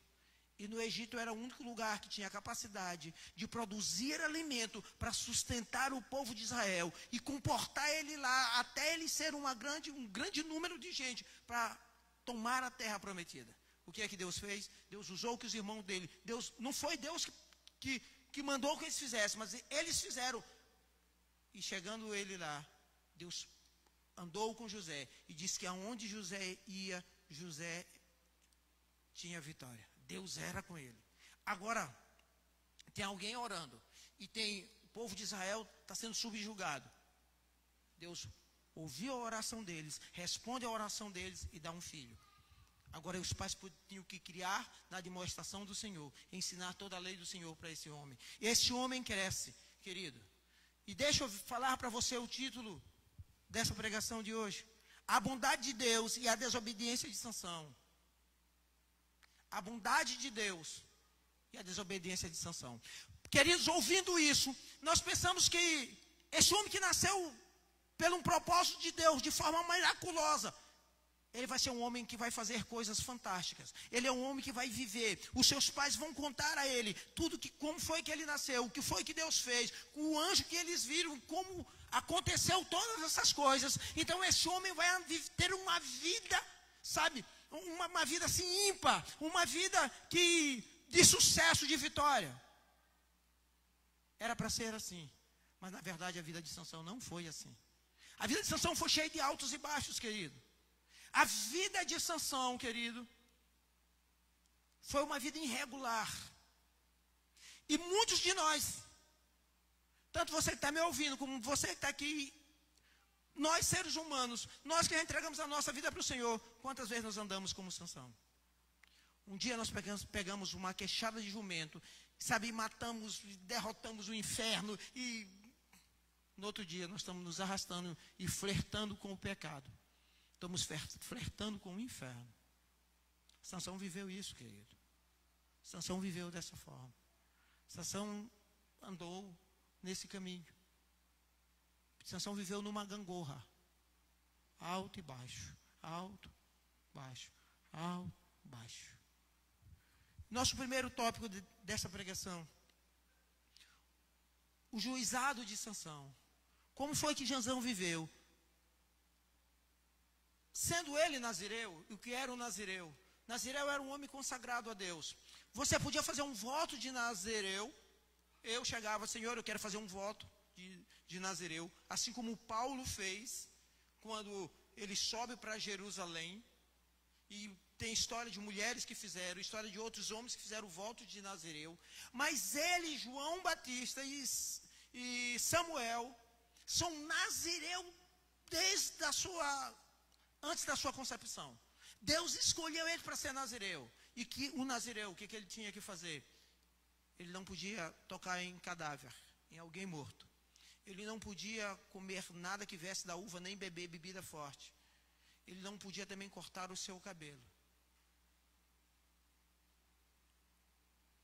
e no Egito era o único lugar que tinha capacidade de produzir alimento para sustentar o povo de Israel e comportar ele lá até ele ser um grande número de gente para tomar a terra prometida. O que é que Deus fez? Deus usou que os irmãos dele, não foi Deus que mandou que eles fizessem, mas eles fizeram. E chegando ele lá, Deus andou com José e disse que aonde José ia, José tinha vitória. Deus era com ele. Agora, tem alguém orando e o povo de Israel está sendo subjugado. Deus ouviu a oração deles, responde a oração deles e dá um filho. Agora os pais tinham que criar na demonstração do Senhor, ensinar toda a lei do Senhor para esse homem. E esse homem cresce, querido. E deixa eu falar para você o título dessa pregação de hoje: a bondade de Deus e a desobediência de Sansão. A bondade de Deus e a desobediência de Sansão. Queridos, ouvindo isso, nós pensamos que esse homem que nasceu pelo um propósito de Deus, de forma miraculosa, ele vai ser um homem que vai fazer coisas fantásticas. Ele é um homem que vai viver. Os seus pais vão contar a ele como foi que ele nasceu, o que foi que Deus fez, o anjo que eles viram, como aconteceu todas essas coisas. Então esse homem vai ter uma vida, sabe, uma vida assim ímpar, uma vida de sucesso, de vitória. Era para ser assim, mas na verdade a vida de Sansão não foi assim. A vida de Sansão foi cheia de altos e baixos, querido. A vida de Sansão, querido, foi uma vida irregular. E muitos de nós, tanto você que está me ouvindo, como você que está aqui, nós seres humanos, nós que entregamos a nossa vida para o Senhor, quantas vezes nós andamos como Sansão? Um dia nós pegamos uma queixada de jumento, sabe, matamos, derrotamos o inferno, e no outro dia nós estamos nos arrastando e flertando com o pecado. Estamos flertando com o inferno. Sansão viveu isso, querido. Sansão viveu dessa forma. Sansão andou nesse caminho. Sansão viveu numa gangorra. Alto e baixo. Alto, baixo. Alto, baixo. Nosso primeiro tópico dessa pregação. O juizado de Sansão. Como foi que Sansão viveu? Sendo ele nazireu, e o que era um nazireu? Nazireu era um homem consagrado a Deus. Você podia fazer um voto de nazireu. Eu chegava, Senhor, eu quero fazer um voto de nazireu. Assim como Paulo fez, quando ele sobe para Jerusalém. E tem história de mulheres que fizeram, história de outros homens que fizeram o voto de nazireu. Mas ele, João Batista e Samuel, são nazireu desde antes da sua concepção. Deus escolheu ele para ser nazireu. E que o nazireu, o que ele tinha que fazer? Ele não podia tocar em cadáver, em alguém morto. Ele não podia comer nada que viesse da uva, nem beber bebida forte. Ele não podia também cortar o seu cabelo.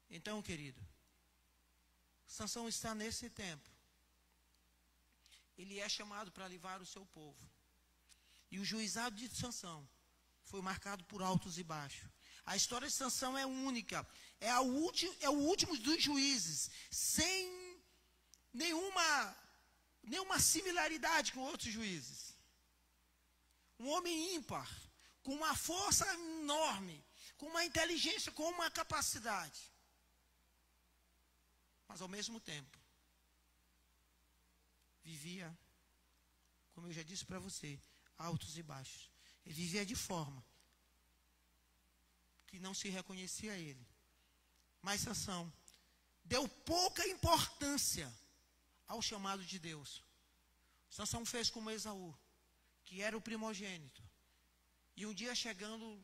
Então, querido, Sansão está nesse tempo. Ele é chamado para livrar o seu povo. E o juizado de Sansão foi marcado por altos e baixos. A história de Sansão é única. É o último dos juízes, sem nenhuma similaridade com outros juízes. Um homem ímpar, com uma força enorme, com uma inteligência, com uma capacidade. Mas ao mesmo tempo, vivia, como eu já disse para você, altos e baixos. Ele vivia de forma que não se reconhecia a ele. Mas Sansão deu pouca importância ao chamado de Deus. Sansão fez como Esaú, que era o primogênito. E um dia, chegando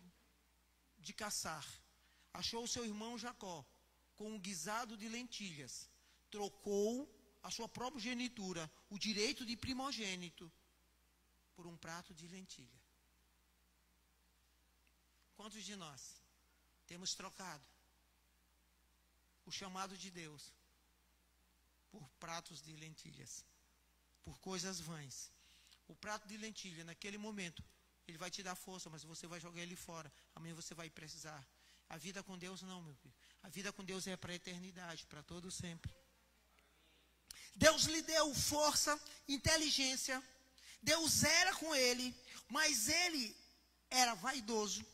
de caçar, achou o seu irmão Jacó com um guisado de lentilhas. Trocou a sua própria genitura, o direito de primogênito, por um prato de lentilha. Quantos de nós temos trocado o chamado de Deus por pratos de lentilhas, por coisas vãs? O prato de lentilha, naquele momento, ele vai te dar força, mas você vai jogar ele fora. Amanhã você vai precisar. A vida com Deus não, meu filho. A vida com Deus é para a eternidade, para todo sempre. Deus lhe deu força, inteligência. Deus era com ele, mas ele era vaidoso.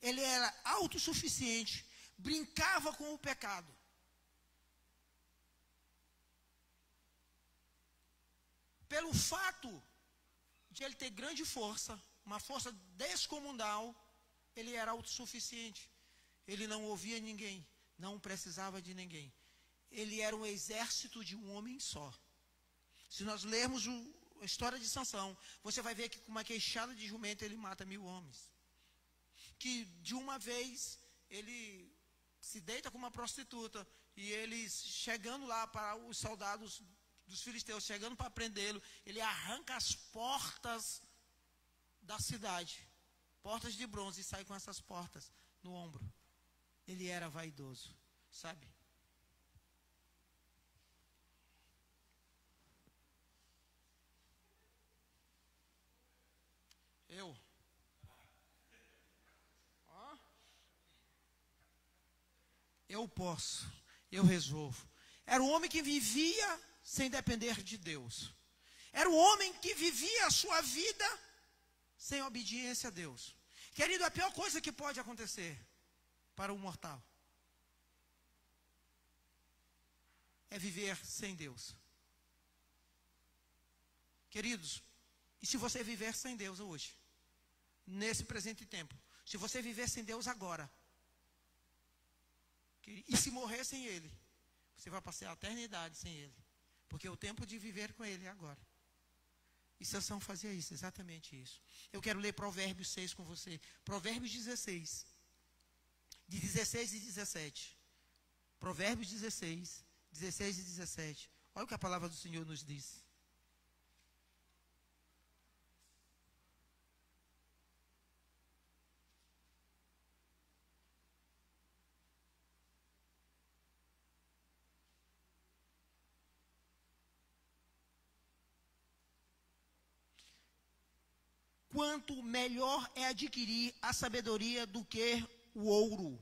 Ele era autossuficiente, brincava com o pecado. Pelo fato de ele ter grande força, uma força descomunal, ele era autossuficiente. Ele não ouvia ninguém, não precisava de ninguém. Ele era um exército de um homem só. Se nós lermos a história de Sansão, você vai ver que com uma queixada de jumento ele mata 1000 homens. Que de uma vez ele se deita com uma prostituta e eles, chegando lá para os soldados dos filisteus, chegando para prendê-lo, ele arranca as portas da cidade, portas de bronze, e sai com essas portas no ombro. Ele era vaidoso, sabe? Eu posso, eu resolvo. Era um homem que vivia sem depender de Deus. Era um homem que vivia a sua vida sem obediência a Deus. Querido, a pior coisa que pode acontecer para um mortal é viver sem Deus. Queridos, e se você viver sem Deus hoje, nesse presente tempo, se você viver sem Deus agora, e se morrer sem Ele, você vai passar a eternidade sem Ele, porque o tempo de viver com Ele é agora. E Sansão fazia isso, exatamente isso. Eu quero ler Provérbios 6 com você. Provérbios 16, de 16 e 17. Provérbios 16, 16 e 17. Olha o que a palavra do Senhor nos diz. Quanto melhor é adquirir a sabedoria do que o ouro,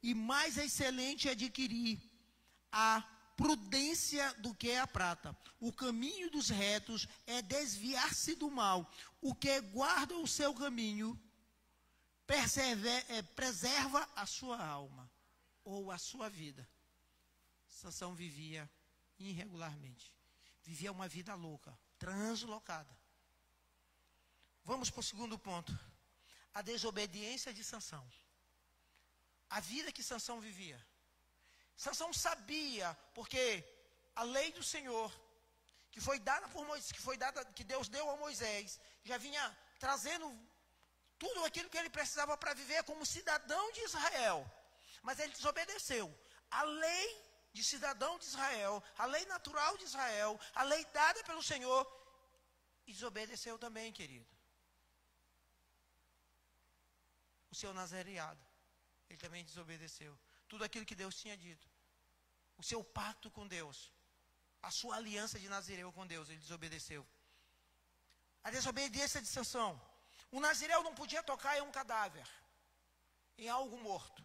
e mais excelente adquirir a prudência do que a prata. O caminho dos retos é desviar-se do mal. O que guarda o seu caminho preserva a sua alma ou a sua vida. Sansão vivia irregularmente. Vivia uma vida louca, translocada. Vamos para o segundo ponto. A desobediência de Sansão. A vida que Sansão vivia. Sansão sabia, porque a lei do Senhor, que foi dada por Moisés, que Deus deu a Moisés, já vinha trazendo tudo aquilo que ele precisava para viver como cidadão de Israel. Mas ele desobedeceu. A lei de cidadão de Israel, a lei natural de Israel, a lei dada pelo Senhor, e desobedeceu também, querido. O seu nazareado, ele também desobedeceu. Tudo aquilo que Deus tinha dito. O seu pacto com Deus. A sua aliança de Nazireu com Deus, ele desobedeceu. A desobediência de Sansão. O Nazireu não podia tocar em um cadáver, em algo morto.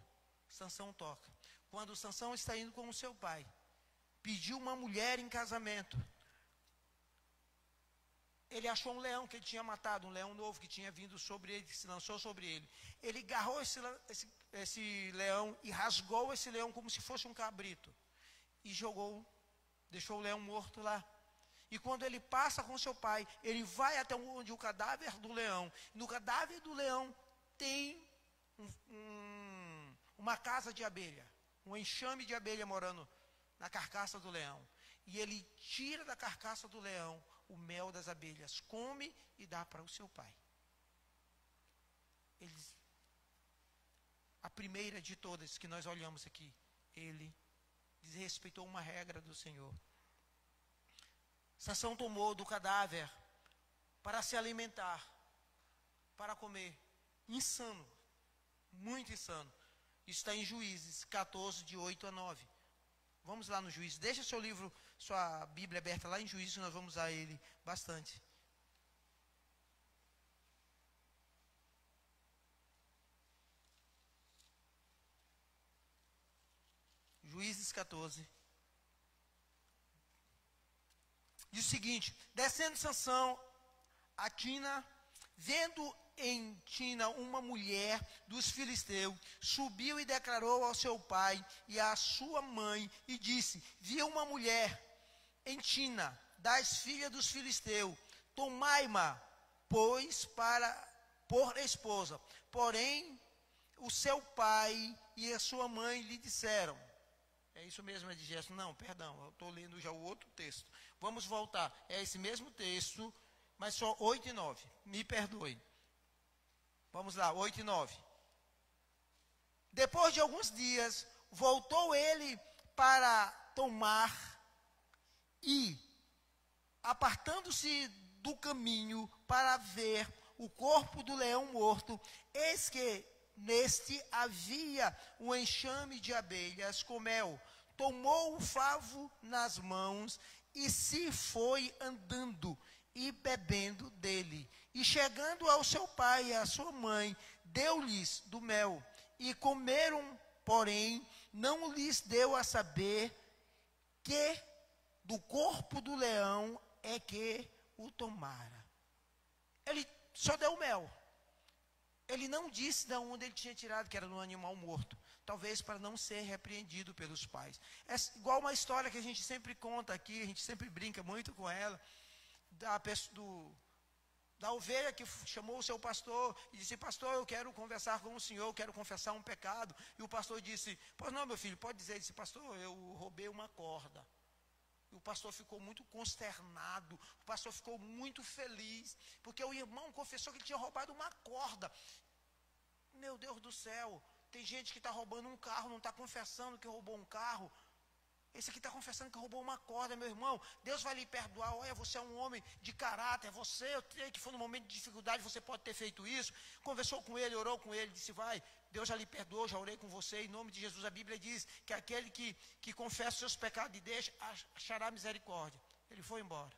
Sansão toca. Quando Sansão está indo com o seu pai, pediu uma mulher em casamento. Ele achou um leão que ele tinha matado, um leão novo que tinha vindo sobre ele, que se lançou sobre ele. Ele agarrou esse leão e rasgou esse leão como se fosse um cabrito. E jogou, deixou o leão morto lá. E quando ele passa com seu pai, ele vai até onde o cadáver do leão. No cadáver do leão tem uma casa de abelha, um enxame de abelha morando na carcaça do leão. E ele tira da carcaça do leão o mel das abelhas, come e dá para o seu pai. A primeira de todas que nós olhamos aqui, ele desrespeitou uma regra do Senhor. Sansão tomou do cadáver para se alimentar, para comer. Insano, muito insano. Isso está em Juízes 14, de 8 a 9. Vamos lá no Juízes. Deixa seu livro, sua Bíblia aberta lá em Juízes, nós vamos usar ele bastante. Juízes 14. Diz o seguinte: descendo Sansão a Tina, vendo em Tina uma mulher dos filisteus, subiu e declarou ao seu pai e à sua mãe, e disse: vi uma mulher em Tina, das filhas dos filisteus, tomai-ma, pois, por esposa. Porém, o seu pai e a sua mãe lhe disseram. É isso mesmo, é de gesto? Não, perdão, eu estou lendo já o outro texto. Vamos voltar, é esse mesmo texto, mas só 8 e 9, me perdoe. Vamos lá, 8 e 9. Depois de alguns dias, voltou ele para tomar e, apartando-se do caminho para ver o corpo do leão morto, eis que neste havia um enxame de abelhas com mel. Tomou o favo nas mãos e se foi andando e bebendo dele. E chegando ao seu pai e à sua mãe, deu-lhes do mel. E comeram, porém, não lhes deu a saber que do corpo do leão é que o tomara. Ele só deu mel. Ele não disse de onde ele tinha tirado, que era de um animal morto. Talvez para não ser repreendido pelos pais. É igual uma história que a gente sempre conta aqui, a gente sempre brinca muito com ela, da ovelha que chamou o seu pastor e disse: pastor, eu quero conversar com o senhor, eu quero confessar um pecado. E o pastor disse: pois não, meu filho, pode dizer. Ele disse: pastor, eu roubei uma corda. E o pastor ficou muito consternado, o pastor ficou muito feliz, porque o irmão confessou que ele tinha roubado uma corda. Meu Deus do céu, tem gente que está roubando um carro, não está confessando que roubou um carro. Esse aqui está confessando que roubou uma corda, meu irmão. Deus vai lhe perdoar. Olha, você é um homem de caráter. Você, eu sei que foi no momento de dificuldade, você pode ter feito isso. Conversou com ele, orou com ele, disse: vai, Deus já lhe perdoou, já orei com você. Em nome de Jesus, a Bíblia diz que aquele que confessa os seus pecados e deixa, achará misericórdia. Ele foi embora.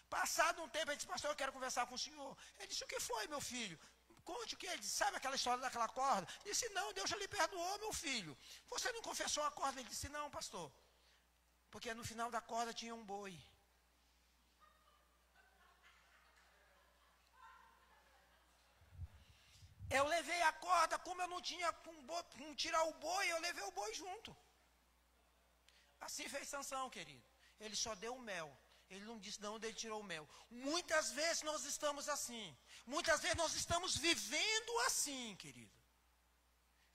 Passado um tempo, ele disse: pastor, eu quero conversar com o senhor. Ele disse: o que foi, meu filho? conte o que ele disse. Sabe aquela história daquela corda? Disse, não, Deus já lhe perdoou, meu filho. Você não confessou a corda? Ele disse, não, pastor. Porque no final da corda tinha um boi. Eu levei a corda, como eu não tinha como tirar o boi, eu levei o boi junto. Assim fez Sansão, querido. Ele só deu o mel. Ele não disse de onde ele tirou o mel. Muitas vezes nós estamos assim. Muitas vezes nós estamos vivendo assim, querido.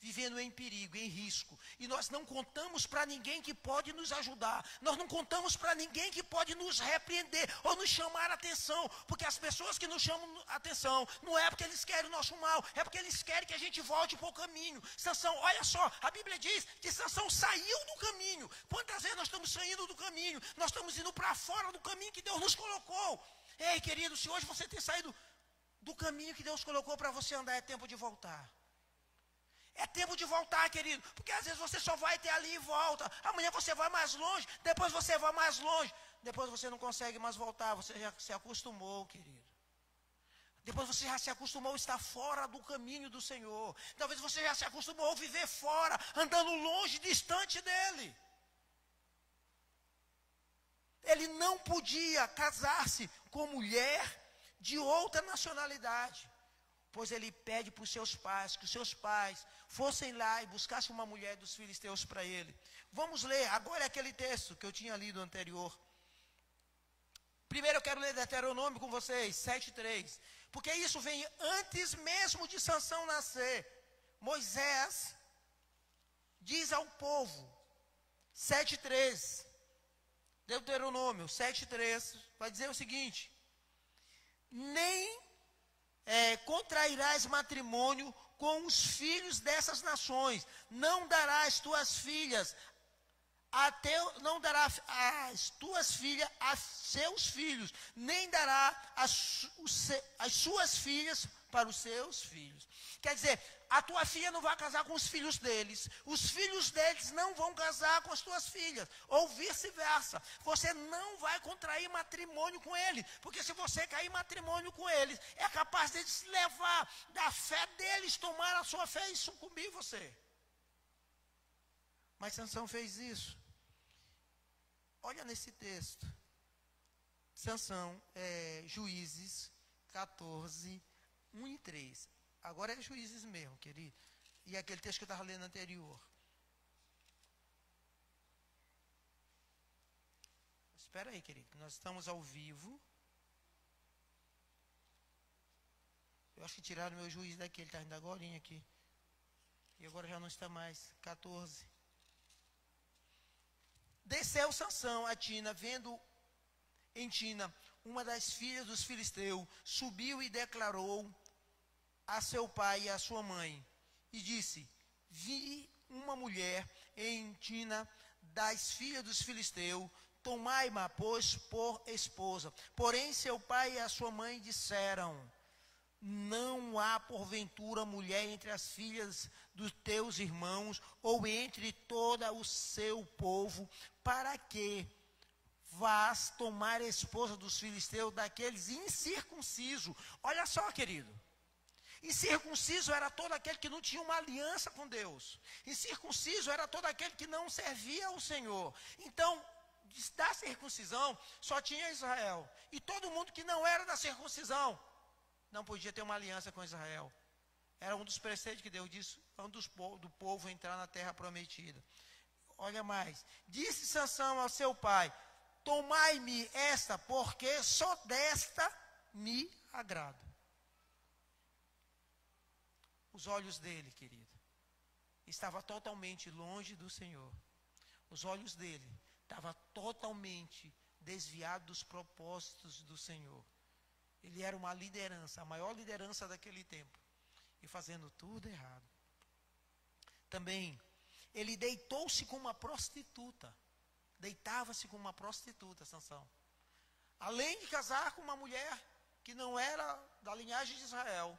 Vivendo em perigo, em risco. E nós não contamos para ninguém que pode nos ajudar. Nós não contamos para ninguém que pode nos repreender ou nos chamar a atenção. Porque as pessoas que nos chamam a atenção, não é porque eles querem o nosso mal, é porque eles querem que a gente volte para o caminho. Sansão, olha só, a Bíblia diz que Sansão saiu do caminho. Quantas vezes nós estamos saindo do caminho? Nós estamos indo para fora do caminho que Deus nos colocou. Ei, querido, se hoje você tem saído do caminho que Deus colocou para você andar, é tempo de voltar. É tempo de voltar, querido, porque às vezes você só vai até ali e volta. Amanhã você vai mais longe, depois você vai mais longe. Depois você não consegue mais voltar, você já se acostumou, querido. Depois você já se acostumou a estar fora do caminho do Senhor. Talvez você já se acostumou a viver fora, andando longe, distante dEle. Ele não podia casar-se com mulher de outra nacionalidade. Pois ele pede para os seus pais, que os seus pais fossem lá e buscassem uma mulher dos filisteus para ele. Vamos ler, agora é aquele texto que eu tinha lido anterior. Primeiro eu quero ler Deuteronômio com vocês, 7:3. Porque isso vem antes mesmo de Sansão nascer. Moisés diz ao povo, 7:3. Deuteronômio 7:3 vai dizer o seguinte: nem contrairás matrimônio com os filhos dessas nações, não darás tuas filhas não dará as tuas filhas a seus filhos, nem dará as suas filhas para os seus filhos. Quer dizer, a tua filha não vai casar com os filhos deles, os filhos deles não vão casar com as tuas filhas, ou vice-versa. Você não vai contrair matrimônio com ele, porque se você cair em matrimônio com eles, é capaz de se levar da fé deles, tomar a sua fé e sucumbir você. Mas Sansão fez isso. Olha nesse texto. Sansão, Juízes 14, 1 e 3. Agora é Juízes mesmo, querido. E aquele texto que eu estava lendo anterior. Espera aí, querido, que nós estamos ao vivo. Eu acho que tiraram o meu juiz daqui, ele está ainda agora aqui. E agora já não está mais. 14. Desceu Sansão a Tina, vendo em Tina uma das filhas dos filisteus, subiu e declarou a seu pai e a sua mãe, e disse: vi uma mulher em Tina das filhas dos filisteus, tomai-ma, pois, por esposa. Porém seu pai e a sua mãe disseram: não há porventura mulher entre as filhas dos teus irmãos, ou entre todo o seu povo, para que vás tomar a esposa dos filisteus, daqueles incircuncisos. Olha só, querido. Incircunciso era todo aquele que não tinha uma aliança com Deus. Incircunciso era todo aquele que não servia ao Senhor. Então, da circuncisão, só tinha Israel. E todo mundo que não era da circuncisão não podia ter uma aliança com Israel. Era um dos preceitos que Deus disse, do povo entrar na terra prometida. Olha mais. Disse Sansão ao seu pai: tomai-me esta, porque só desta me agrado. Os olhos dele, querido, estavam totalmente longe do Senhor. Os olhos dele estavam totalmente desviados dos propósitos do Senhor. Ele era uma liderança, a maior liderança daquele tempo, e fazendo tudo errado. Também, ele deitou-se com uma prostituta. Deitava-se com uma prostituta, Sansão. Além de casar com uma mulher que não era da linhagem de Israel,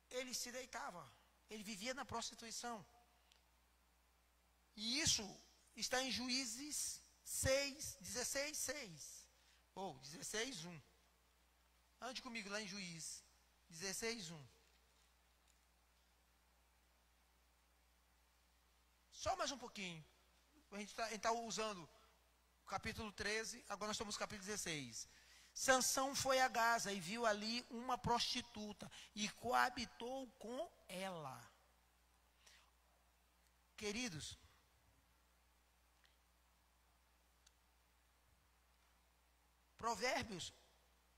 ele se deitava. Ele vivia na prostituição. E isso está em Juízes 16:6. Ou 16:1. Ande comigo lá em Juízes 16:1. Só mais um pouquinho. A gente está usando o capítulo 13, agora nós estamos no capítulo 16. Sansão foi a Gaza e viu ali uma prostituta e coabitou com ela. Queridos, Provérbios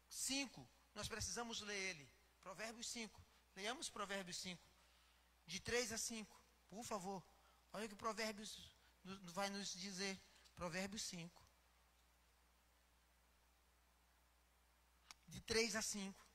5, nós precisamos ler ele. Provérbios 5, leamos Provérbios 5, de 3 a 5, por favor. Olha o que Provérbios vai nos dizer. Provérbios 5, de 3 a 5.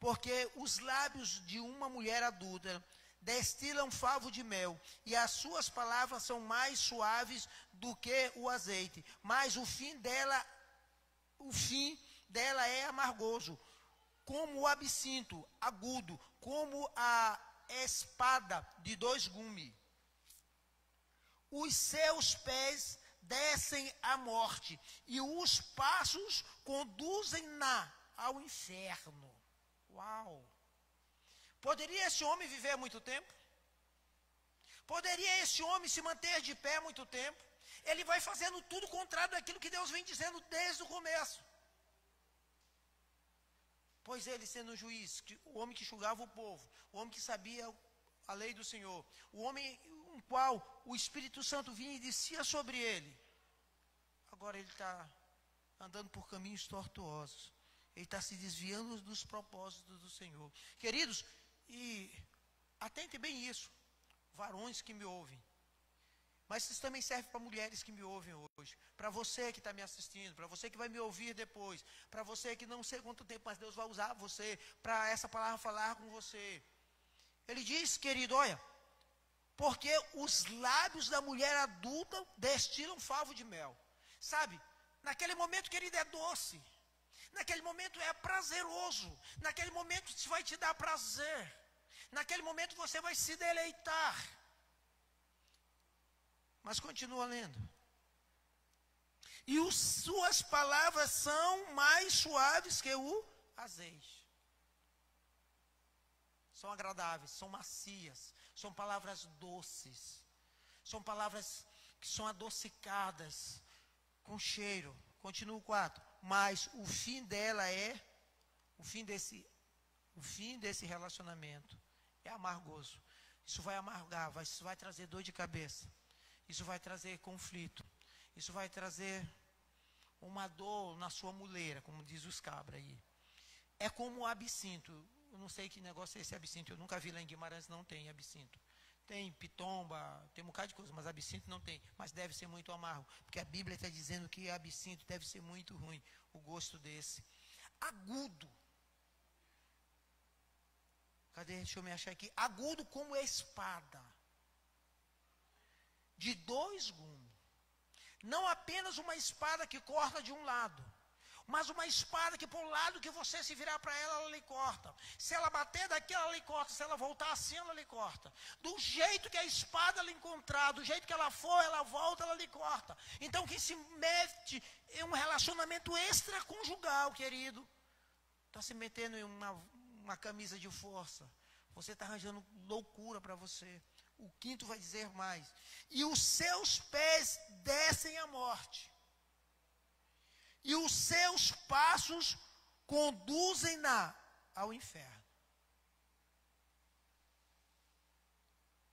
Porque os lábios de uma mulher adulta destilam favo de mel, e as suas palavras são mais suaves do que o azeite, mas o fim dela é amargoso, como o absinto, agudo, como a espada de 2 gumes. Os seus pés descem à morte, e os passos conduzem-na ao inferno. Uau! Poderia esse homem viver muito tempo? Poderia esse homem se manter de pé muito tempo? Ele vai fazendo tudo contrário daquilo que Deus vem dizendo desde o começo. Pois ele, sendo um juiz, o homem que julgava o povo, o homem que sabia a lei do Senhor, o homem um qual o Espírito Santo vinha e descia sobre ele, agora ele está andando por caminhos tortuosos. Ele está se desviando dos propósitos do Senhor. Queridos, e atentem bem isso, varões que me ouvem, mas isso também serve para mulheres que me ouvem hoje, para você que está me assistindo, para você que vai me ouvir depois, para você que não sei quanto tempo, mas Deus vai usar você para essa palavra falar com você. Ele diz, querido, olha, porque os lábios da mulher adulta destilam favo de mel. Sabe, naquele momento, querido, é doce. Naquele momento é prazeroso. Naquele momento isso vai te dar prazer. Naquele momento você vai se deleitar. Mas continua lendo. E suas palavras são mais suaves que o azeite. São agradáveis, são macias, são palavras doces. São palavras que são adocicadas, com cheiro. Continua o 4. Mas o fim dela o fim desse relacionamento é amargoso. Isso vai amargar, isso vai trazer dor de cabeça. Isso vai trazer conflito. Isso vai trazer uma dor na sua muleira, como diz os cabras aí. É como o absinto. Eu não sei que negócio é esse absinto. Eu nunca vi lá em Guimarães, não tem absinto. Tem pitomba, tem um bocado de coisa, mas absinto não tem. Mas deve ser muito amargo, porque a Bíblia está dizendo que absinto deve ser muito ruim, o gosto desse. Agudo. Cadê? Deixa eu me achar aqui. Agudo como espada. De 2 gumes. Não apenas uma espada que corta de um lado, mas uma espada que por lado que você se virar para ela, ela lhe corta. Se ela bater daqui, ela lhe corta. Se ela voltar assim, ela lhe corta. Do jeito que a espada lhe encontrar, do jeito que ela for, ela volta, ela lhe corta. Então, quem se mete em um relacionamento extraconjugal, querido, está se metendo em uma camisa de força. Você está arranjando loucura para você. O 5º vai dizer mais. E os seus pés descem à morte. E os seus passos conduzem-na ao inferno.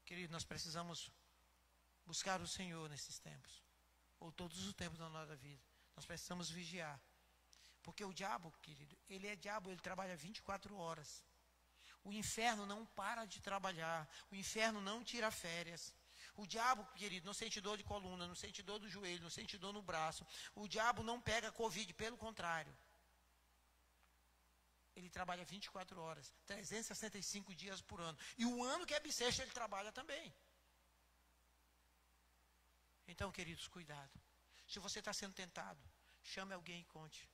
Querido, nós precisamos buscar o Senhor nesses tempos. Ou todos os tempos da nossa vida. Nós precisamos vigiar. Porque o diabo, querido, ele é diabo, ele trabalha 24 horas. O inferno não para de trabalhar. O inferno não tira férias. O diabo, querido, não sente dor de coluna, não sente dor do joelho, não sente dor no braço. O diabo não pega Covid, pelo contrário. Ele trabalha 24 horas, 365 dias por ano. E o ano que é bissexto, ele trabalha também. Então, queridos, cuidado. Se você está sendo tentado, chame alguém e conte.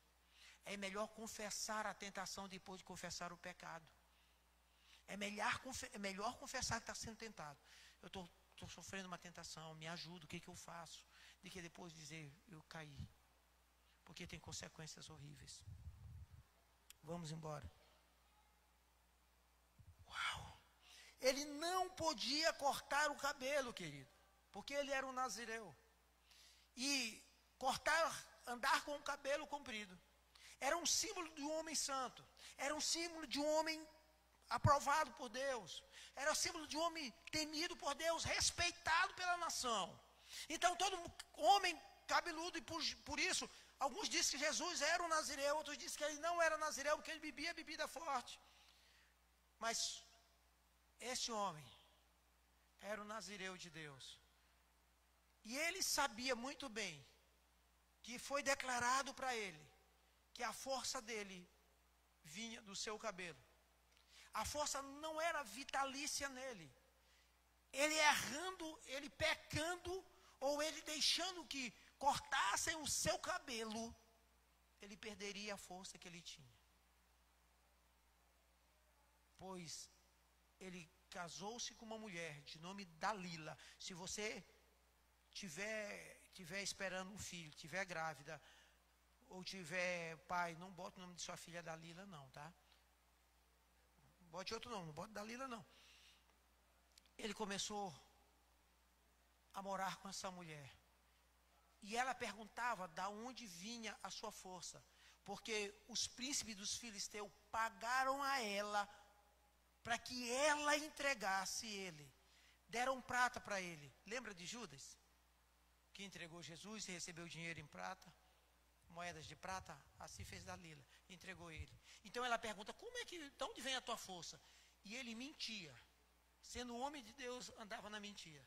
É melhor confessar a tentação depois de confessar o pecado. É melhor confessar que está sendo tentado. Eu estou sofrendo uma tentação, me ajuda, o que eu faço? De que depois dizer, eu caí. Porque tem consequências horríveis. Vamos embora. Uau! Ele não podia cortar o cabelo, querido, porque ele era um nazireu. E andar com o cabelo comprido, era um símbolo de um homem santo, era um símbolo de um homem aprovado por Deus, era um símbolo de um homem temido por Deus, respeitado pela nação. Então todo homem cabeludo, e por isso, alguns dizem que Jesus era um nazireu, outros dizem que ele não era nazireu, porque ele bebia bebida forte. Mas esse homem era o nazireu de Deus. E ele sabia muito bem que foi declarado para ele que a força dele vinha do seu cabelo. A força não era vitalícia nele. Ele errando, ele pecando, ou ele deixando que cortassem o seu cabelo, ele perderia a força que ele tinha. Pois ele casou-se com uma mulher de nome Dalila. Se você tiver esperando um filho, tiver grávida, ou tiver pai, não bote o nome de sua filha Dalila não, tá? Bote outro nome, não bote Dalila não. Ele começou a morar com essa mulher. E ela perguntava de onde vinha a sua força. Porque os príncipes dos filisteus pagaram a ela para que ela entregasse ele. Deram prata para ele. Lembra de Judas? Que entregou Jesus e recebeu dinheiro em prata, moedas de prata, assim fez Dalila, entregou ele. Então ela pergunta, de onde vem a tua força? E ele mentia, sendo um homem de Deus, andava na mentira.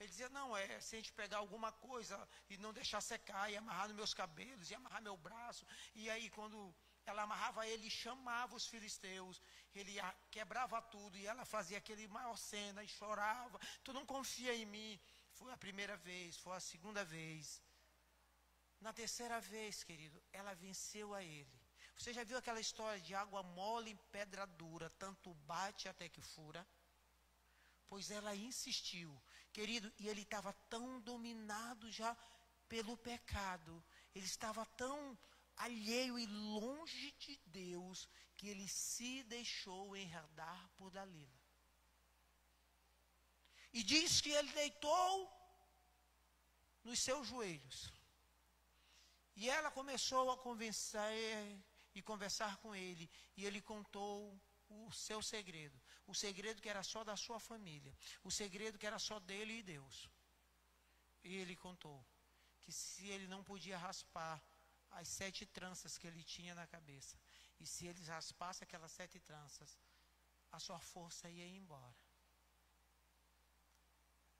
Ele dizia, não, se a gente pegar alguma coisa e não deixar secar, e amarrar nos meus cabelos, e amarrar meu braço, e aí quando ela amarrava ele, chamava os filisteus, ele quebrava tudo, e ela fazia aquele maior cena, e chorava, tu não confia em mim. Foi a primeira vez, foi a segunda vez. Na terceira vez, querido, ela venceu a ele. Você já viu aquela história de água mole em pedra dura, tanto bate até que fura? Pois ela insistiu, querido, e ele estava tão dominado já pelo pecado, ele estava tão alheio e longe de Deus, que ele se deixou enredar por Dalila. E diz que ele deitou nos seus joelhos. E ela começou a conversar com ele. E ele contou o seu segredo. O segredo que era só da sua família. O segredo que era só dele e Deus. E ele contou que se ele não podia raspar as 7 tranças que ele tinha na cabeça, e se ele raspasse aquelas 7 tranças, a sua força ia embora.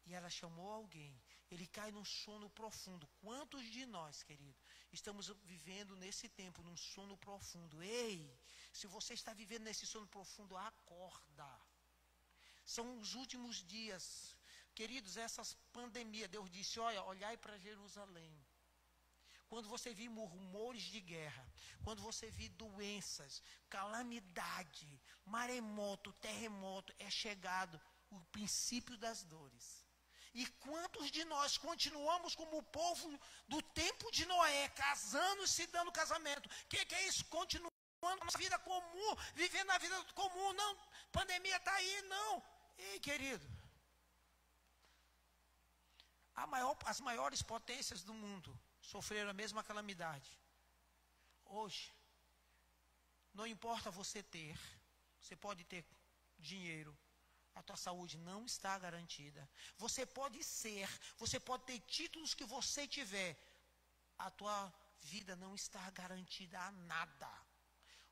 E ela chamou alguém. Ele cai num sono profundo. Quantos de nós, querido, estamos vivendo nesse tempo, num sono profundo? Ei, se você está vivendo nesse sono profundo, acorda. São os últimos dias. Queridos, essas pandemias, Deus disse, olhai para Jerusalém. Quando você vir rumores de guerra, quando você vir doenças, calamidade, maremoto, terremoto, é chegado o princípio das dores. E quantos de nós continuamos como o povo do tempo de Noé, casando e se dando casamento? Que é isso? Continuando a vida comum, vivendo a vida comum. Não, pandemia está aí, não. Ei, querido. As maiores potências do mundo sofreram a mesma calamidade. Hoje, não importa você pode ter dinheiro, a tua saúde não está garantida. Você pode ter títulos que você tiver, a tua vida não está garantida a nada.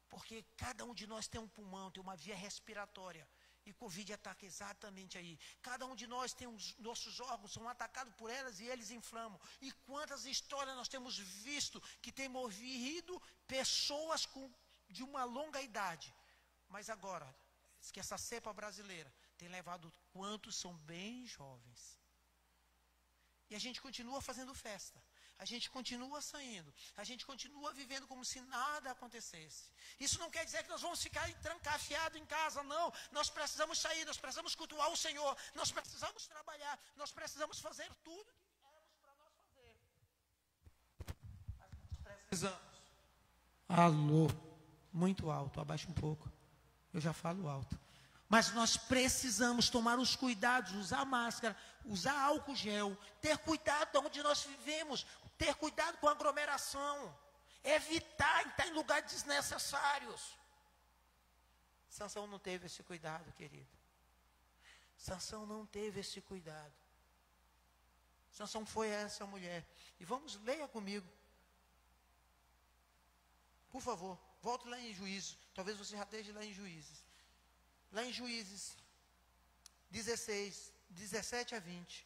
Porque cada um de nós tem um pulmão, tem uma via respiratória. E Covid ataca exatamente aí. Cada um de nós tem os nossos órgãos, são atacados por elas e eles inflamam. E quantas histórias nós temos visto que tem morrido pessoas de uma longa idade. Mas agora, que essa cepa brasileira tem levado quantos são bem jovens. E a gente continua fazendo festa. A gente continua saindo. A gente continua vivendo como se nada acontecesse. Isso não quer dizer que nós vamos ficar trancafiados em casa, não. Nós precisamos sair, nós precisamos cultuar o Senhor. Nós precisamos trabalhar. Nós precisamos fazer tudo que éramos para nós fazer. Mas nós precisamos. Alô, muito alto, abaixa um pouco. Eu já falo alto. Mas nós precisamos tomar os cuidados, usar máscara, usar álcool gel, ter cuidado de onde nós vivemos, ter cuidado com a aglomeração, evitar estar em lugares desnecessários. Sansão não teve esse cuidado, querido. Sansão não teve esse cuidado. Sansão foi essa mulher. E vamos, leia comigo. Por favor, volte lá em Juízes. Talvez você já esteja lá em Juízes. Lá em Juízes 16, 17 a 20.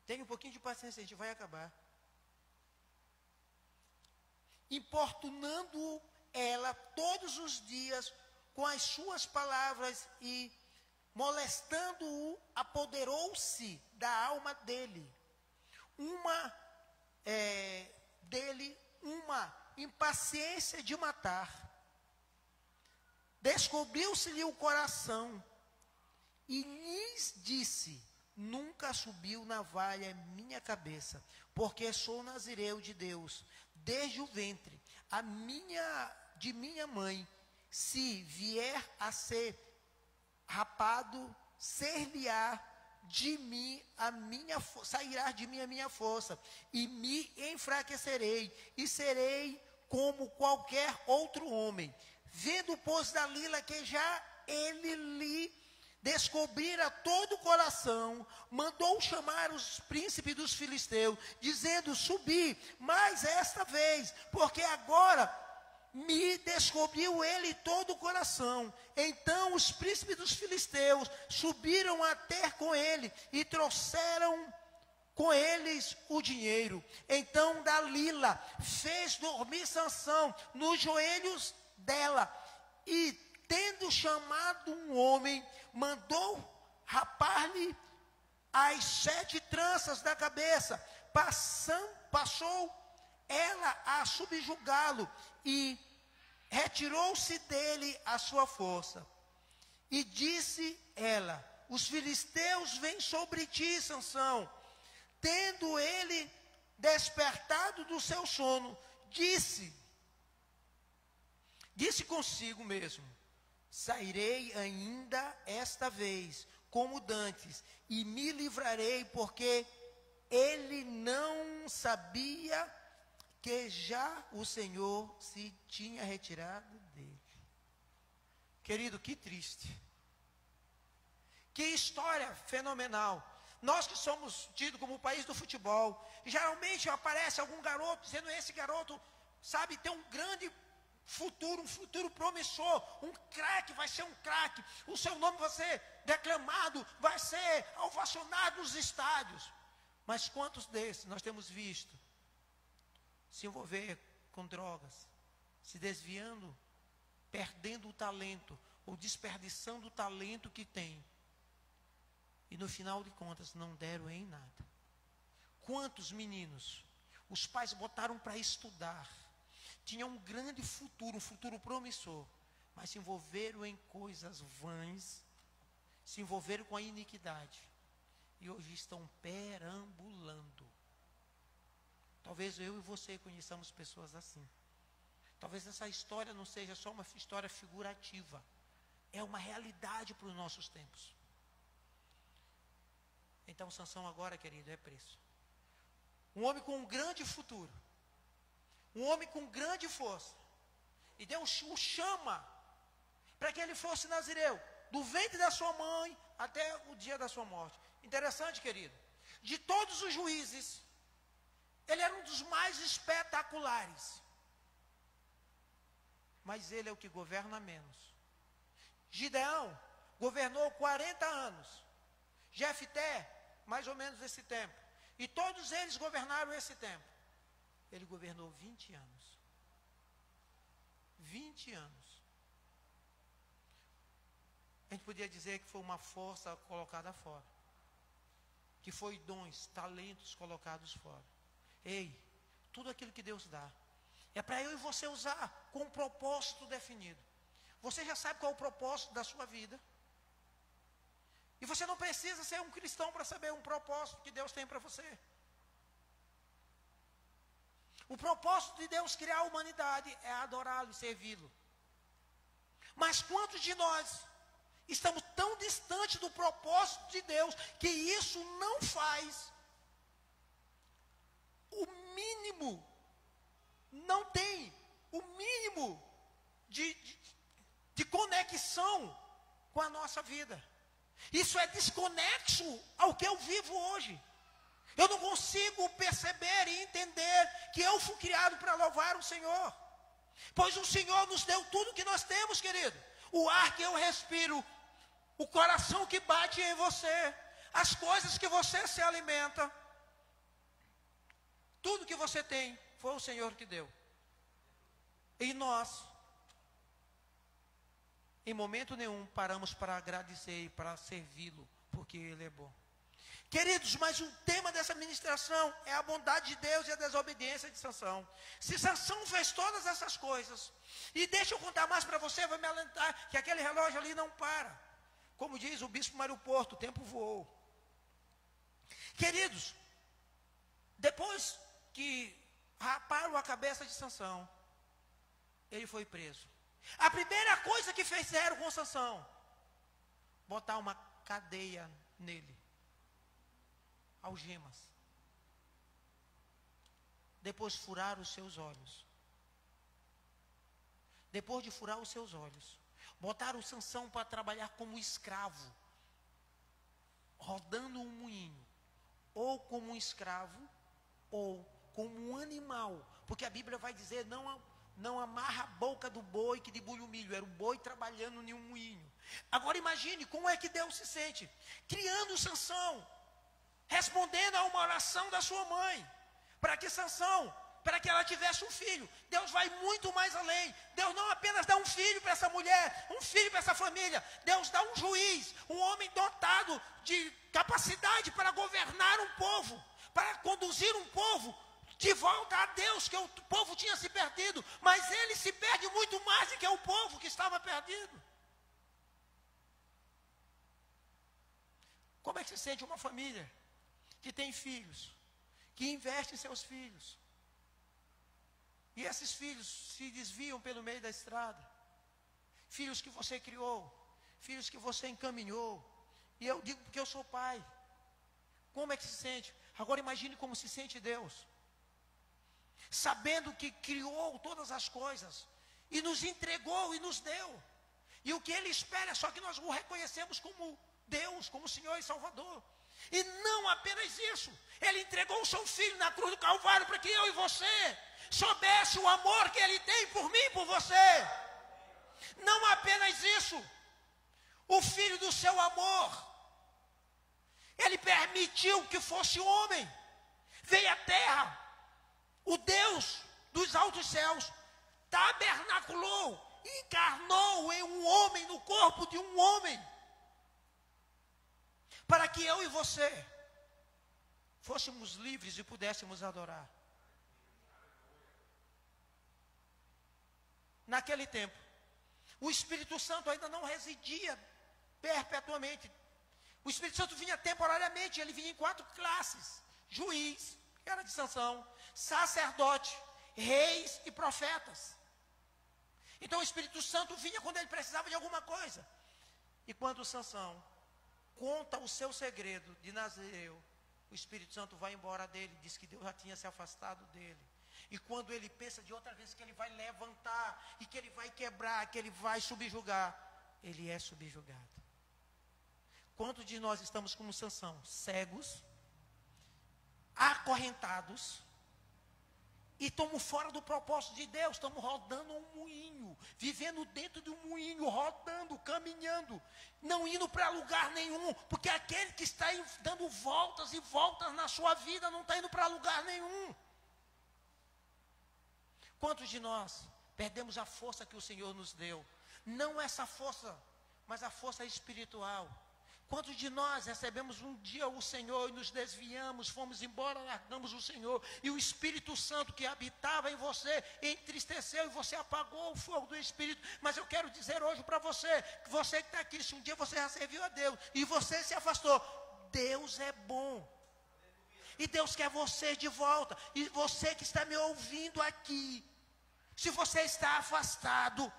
Tenha um pouquinho de paciência, a gente vai acabar. Importunando ela todos os dias com as suas palavras e molestando-o, apoderou-se da alma dele. Uma impaciência de matar. Descobriu-se-lhe o coração e lhes disse: nunca subiu navalha minha cabeça, porque sou nazireu de Deus, desde o ventre, de minha mãe. Se vier a ser rapado, ser-lhe-á de mim sairá de mim a minha força, e me enfraquecerei, e serei como qualquer outro homem. Vendo, pois, Dalila que já ele lhe descobrira todo o coração, mandou chamar os príncipes dos filisteus, dizendo: subi mais esta vez, porque agora me descobriu ele todo o coração. Então os príncipes dos filisteus subiram a ter com ele e trouxeram com eles o dinheiro. Então Dalila fez dormir Sansão nos joelhos dela, e tendo chamado um homem, mandou rapar-lhe as 7 tranças da cabeça. Passou ela a subjugá-lo, e retirou-se dele a sua força. E disse ela: os filisteus vêm sobre ti, Sansão. Tendo ele despertado do seu sono, disse consigo mesmo: sairei ainda esta vez, como dantes, e me livrarei, porque ele não sabia que já o Senhor se tinha retirado dele. Querido, que triste. Que história fenomenal. Nós que somos tidos como o país do futebol, geralmente aparece algum garoto, dizendo: esse garoto, sabe, tem um grande futuro, um futuro promissor, um craque, vai ser um craque, o seu nome vai ser declamado, vai ser ovacionado nos estádios. Mas quantos desses nós temos visto se envolver com drogas, se desviando, perdendo o talento, ou desperdiçando o talento que tem, e no final de contas não deram em nada? Quantos meninos os pais botaram para estudar, tinham um grande futuro, um futuro promissor, mas se envolveram em coisas vãs, se envolveram com a iniquidade, e hoje estão perambulando. Talvez eu e você conheçamos pessoas assim. Talvez essa história não seja só uma história figurativa, é uma realidade para os nossos tempos. Então Sansão agora, querido, é preso. Um homem com um grande futuro, um homem com grande força, e Deus o chama para que ele fosse nazireu, do ventre da sua mãe até o dia da sua morte. Interessante, querido, de todos os juízes, ele era um dos mais espetaculares, mas ele é o que governa menos. Gideão governou 40 anos, Jefté, mais ou menos esse tempo, e todos eles governaram esse tempo. Ele governou 20 anos. 20 anos. A gente podia dizer que foi uma força colocada fora, que foi dons, talentos colocados fora. Ei, tudo aquilo que Deus dá é para eu e você usar com um propósito definido. Você já sabe qual é o propósito da sua vida, e você não precisa ser um cristão para saber um propósito que Deus tem para você. O propósito de Deus criar a humanidade é adorá-lo e servi-lo. Mas quantos de nós estamos tão distantes do propósito de Deus que isso não faz o mínimo, não tem o mínimo de conexão com a nossa vida. Isso é desconexo ao que eu vivo hoje. Eu não consigo perceber e entender que eu fui criado para louvar o Senhor. Pois o Senhor nos deu tudo que nós temos, querido. O ar que eu respiro, o coração que bate em você, as coisas que você se alimenta. Tudo que você tem foi o Senhor que deu. E nós, em momento nenhum, paramos para agradecer e para servi-lo, porque Ele é bom. Queridos, mas o tema dessa ministração é a bondade de Deus e a desobediência de Sansão. Se Sansão fez todas essas coisas, e deixa eu contar mais para você, vai me alentar, que aquele relógio ali não para. Como diz o bispo Mário Porto, o tempo voou. Queridos, depois que raparam a cabeça de Sansão, ele foi preso. A primeira coisa que fizeram com Sansão, botar uma cadeia nele. Algemas. Depois furar os seus olhos. Depois de furar os seus olhos, botaram o Sansão para trabalhar como escravo, rodando um moinho, ou como um escravo, ou como um animal, porque a Bíblia vai dizer, não amarra a boca do boi que debulha o milho, era o boi trabalhando em um moinho. Agora imagine como é que Deus se sente, criando Sansão, respondendo a uma oração da sua mãe, para que ela tivesse um filho. Deus vai muito mais além. Deus não apenas dá um filho para essa mulher, um filho para essa família. Deus dá um juiz, um homem dotado de capacidade para governar um povo, para conduzir um povo de volta a Deus, que o povo tinha se perdido. Mas ele se perde muito mais do que o povo que estava perdido. Como é que se sente uma família que tem filhos, que investe em seus filhos, e esses filhos se desviam pelo meio da estrada, filhos que você criou, filhos que você encaminhou, e eu digo porque eu sou pai, como é que se sente? Agora imagine como se sente Deus, sabendo que criou todas as coisas, e nos entregou e nos deu, e o que Ele espera é só que nós o reconhecemos como Deus, como Senhor e Salvador. E não apenas isso, Ele entregou o seu Filho na cruz do Calvário para que eu e você soubesse o amor que Ele tem por mim e por você. Não apenas isso, o Filho do seu amor, Ele permitiu que fosse homem, veio à terra, o Deus dos altos céus, tabernaculou, encarnou em um homem, no corpo de um homem, para que eu e você fôssemos livres e pudéssemos adorar. Naquele tempo, o Espírito Santo ainda não residia perpetuamente. O Espírito Santo vinha temporariamente, ele vinha em 4 classes: juiz, que era de Sansão, sacerdote, reis e profetas. Então o Espírito Santo vinha quando ele precisava de alguma coisa. E quando Sansão conta o seu segredo de Nazireu, o Espírito Santo vai embora dele, diz que Deus já tinha se afastado dele. E quando ele pensa de outra vez que ele vai levantar, e que ele vai quebrar, que ele vai subjugar, ele é subjugado. Quantos de nós estamos como Sansão? Cegos, acorrentados, e estamos fora do propósito de Deus, estamos rodando um moinho, vivendo dentro de um moinho, rodando, caminhando, não indo para lugar nenhum, porque aquele que está dando voltas e voltas na sua vida não está indo para lugar nenhum. Quantos de nós perdemos a força que o Senhor nos deu? Não essa força, mas a força espiritual. Quantos de nós recebemos um dia o Senhor e nos desviamos, fomos embora, largamos o Senhor, e o Espírito Santo que habitava em você entristeceu e você apagou o fogo do Espírito? Mas eu quero dizer hoje para você, que você que está aqui, se um dia você já serviu a Deus e você se afastou, Deus é bom. E Deus quer você de volta. E você que está me ouvindo aqui, se você está afastado,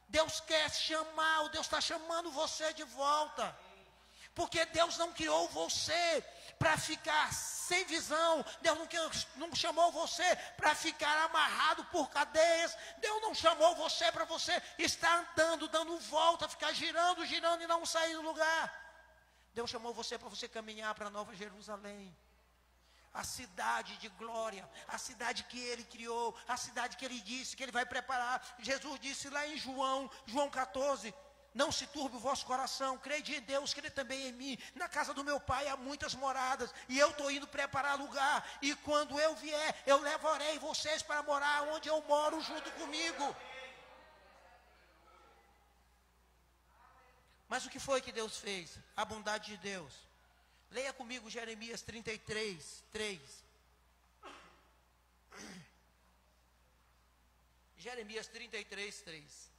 Deus quer chamar, Deus está chamando você de volta. Porque Deus não criou você para ficar sem visão. Deus não chamou você para ficar amarrado por cadeias. Deus não chamou você para você estar andando, dando volta, ficar girando, girando e não sair do lugar. Deus chamou você para você caminhar para Nova Jerusalém. A cidade de glória, a cidade que Ele criou, a cidade que Ele disse que Ele vai preparar. Jesus disse lá em João 14, não se turbe o vosso coração, crede em Deus, crede também em mim. Na casa do meu Pai há muitas moradas, e eu estou indo preparar lugar. E quando eu vier, eu levarei vocês para morar onde eu moro junto comigo. Mas o que foi que Deus fez? A bondade de Deus. Leia comigo Jeremias 33, 3. Jeremias 33, 3.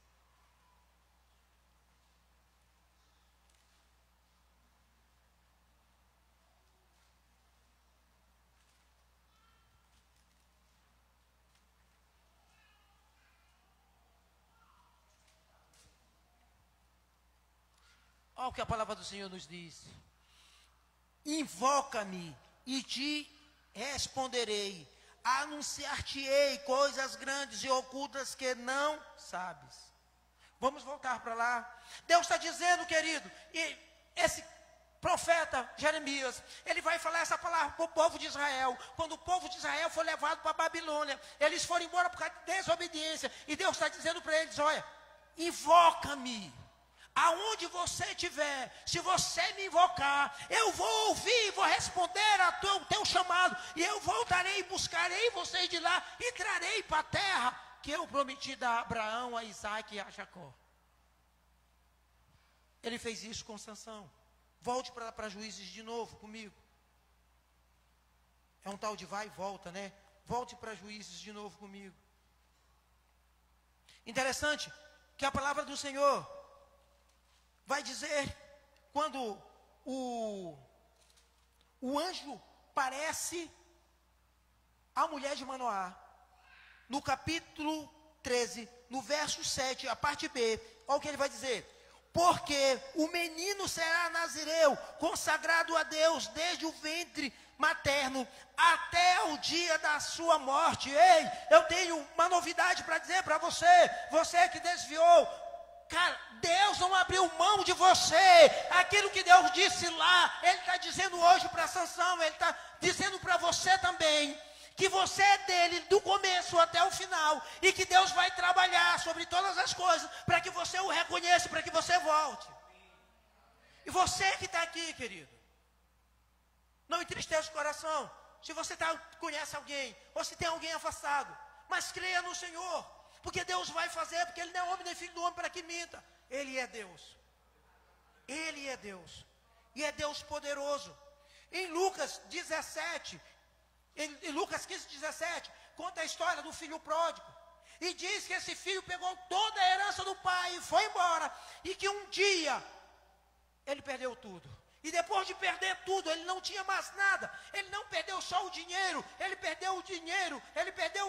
Olha o que a palavra do Senhor nos diz. Invoca-me e te responderei. Anunciar-te-ei coisas grandes e ocultas que não sabes. Vamos voltar para lá. Deus está dizendo, querido, e esse profeta Jeremias, ele vai falar essa palavra para o povo de Israel. Quando o povo de Israel foi levado para a Babilônia, eles foram embora por causa de desobediência. E Deus está dizendo para eles, olha, invoca-me. Aonde você estiver, se você me invocar, eu vou ouvir, vou responder ao teu chamado, e eu voltarei e buscarei vocês de lá, e trarei para a terra que eu prometi a Abraão, a Isaac e a Jacó. Ele fez isso com Sansão. Volte para Juízes de novo comigo. É um tal de vai e volta, né? Volte para Juízes de novo comigo. Interessante que a palavra do Senhor vai dizer, quando o anjo parece a mulher de Manoá, no capítulo 13, no verso 7, a parte B, olha o que ele vai dizer. Porque o menino será nazireu, consagrado a Deus desde o ventre materno até o dia da sua morte. Ei, eu tenho uma novidade para dizer para você, você que desviou. Cara, Deus não abriu mão de você. Aquilo que Deus disse lá, Ele está dizendo hoje para Sansão, Ele está dizendo para você também, que você é dele do começo até o final, e que Deus vai trabalhar sobre todas as coisas, para que você o reconheça, para que você volte. E você que está aqui, querido, não entristeça o coração, se você conhece alguém, ou se tem alguém afastado, mas creia no Senhor. Porque Deus vai fazer, porque Ele não é homem nem filho do homem para que minta. Ele é Deus. Ele é Deus. E é Deus poderoso. Em Lucas 17, em Lucas 15, 17, conta a história do filho pródigo. E diz que esse filho pegou toda a herança do pai e foi embora. E que um dia, ele perdeu tudo. E depois de perder tudo, ele não tinha mais nada. Ele não perdeu só o dinheiro, ele perdeu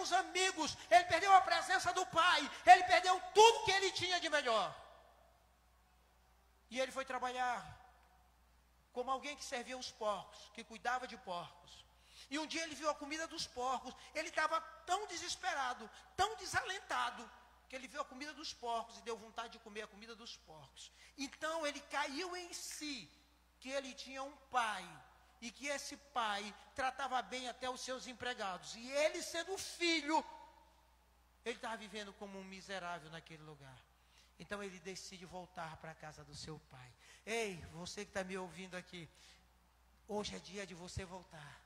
os amigos, ele perdeu a presença do pai, ele perdeu tudo que ele tinha de melhor. E ele foi trabalhar como alguém que servia os porcos, que cuidava de porcos. E um dia ele viu a comida dos porcos, ele estava tão desesperado, tão desalentado, que ele viu a comida dos porcos e deu vontade de comer a comida dos porcos. Então ele caiu em si, que ele tinha um pai, e que esse pai tratava bem até os seus empregados, e ele sendo filho, ele estava vivendo como um miserável naquele lugar. Então ele decide voltar para a casa do seu pai. Ei, você que está me ouvindo aqui, hoje é dia de você voltar,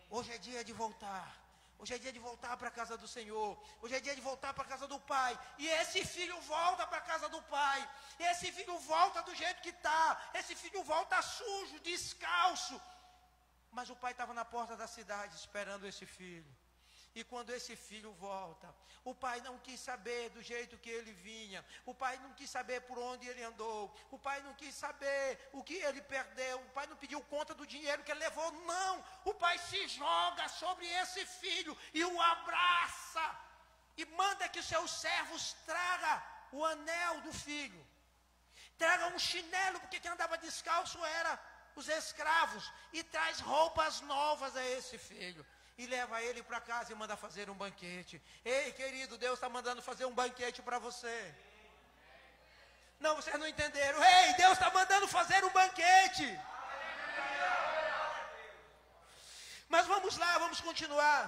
hoje é dia de voltar. Hoje é dia de voltar para a casa do Senhor. Hoje é dia de voltar para a casa do pai. E esse filho volta para a casa do pai. E esse filho volta do jeito que está. Esse filho volta sujo, descalço. Mas o pai estava na porta da cidade esperando esse filho. E quando esse filho volta, o pai não quis saber do jeito que ele vinha, o pai não quis saber por onde ele andou, o pai não quis saber o que ele perdeu, o pai não pediu conta do dinheiro que ele levou, não. O pai se joga sobre esse filho e o abraça e manda que seus servos tragam o anel do filho, traga um chinelo, porque quem andava descalço era os escravos, e traz roupas novas a esse filho. E leva ele para casa e manda fazer um banquete. Ei, querido, Deus está mandando fazer um banquete para você. Não, vocês não entenderam. Ei, Deus está mandando fazer um banquete. Mas vamos lá, vamos continuar.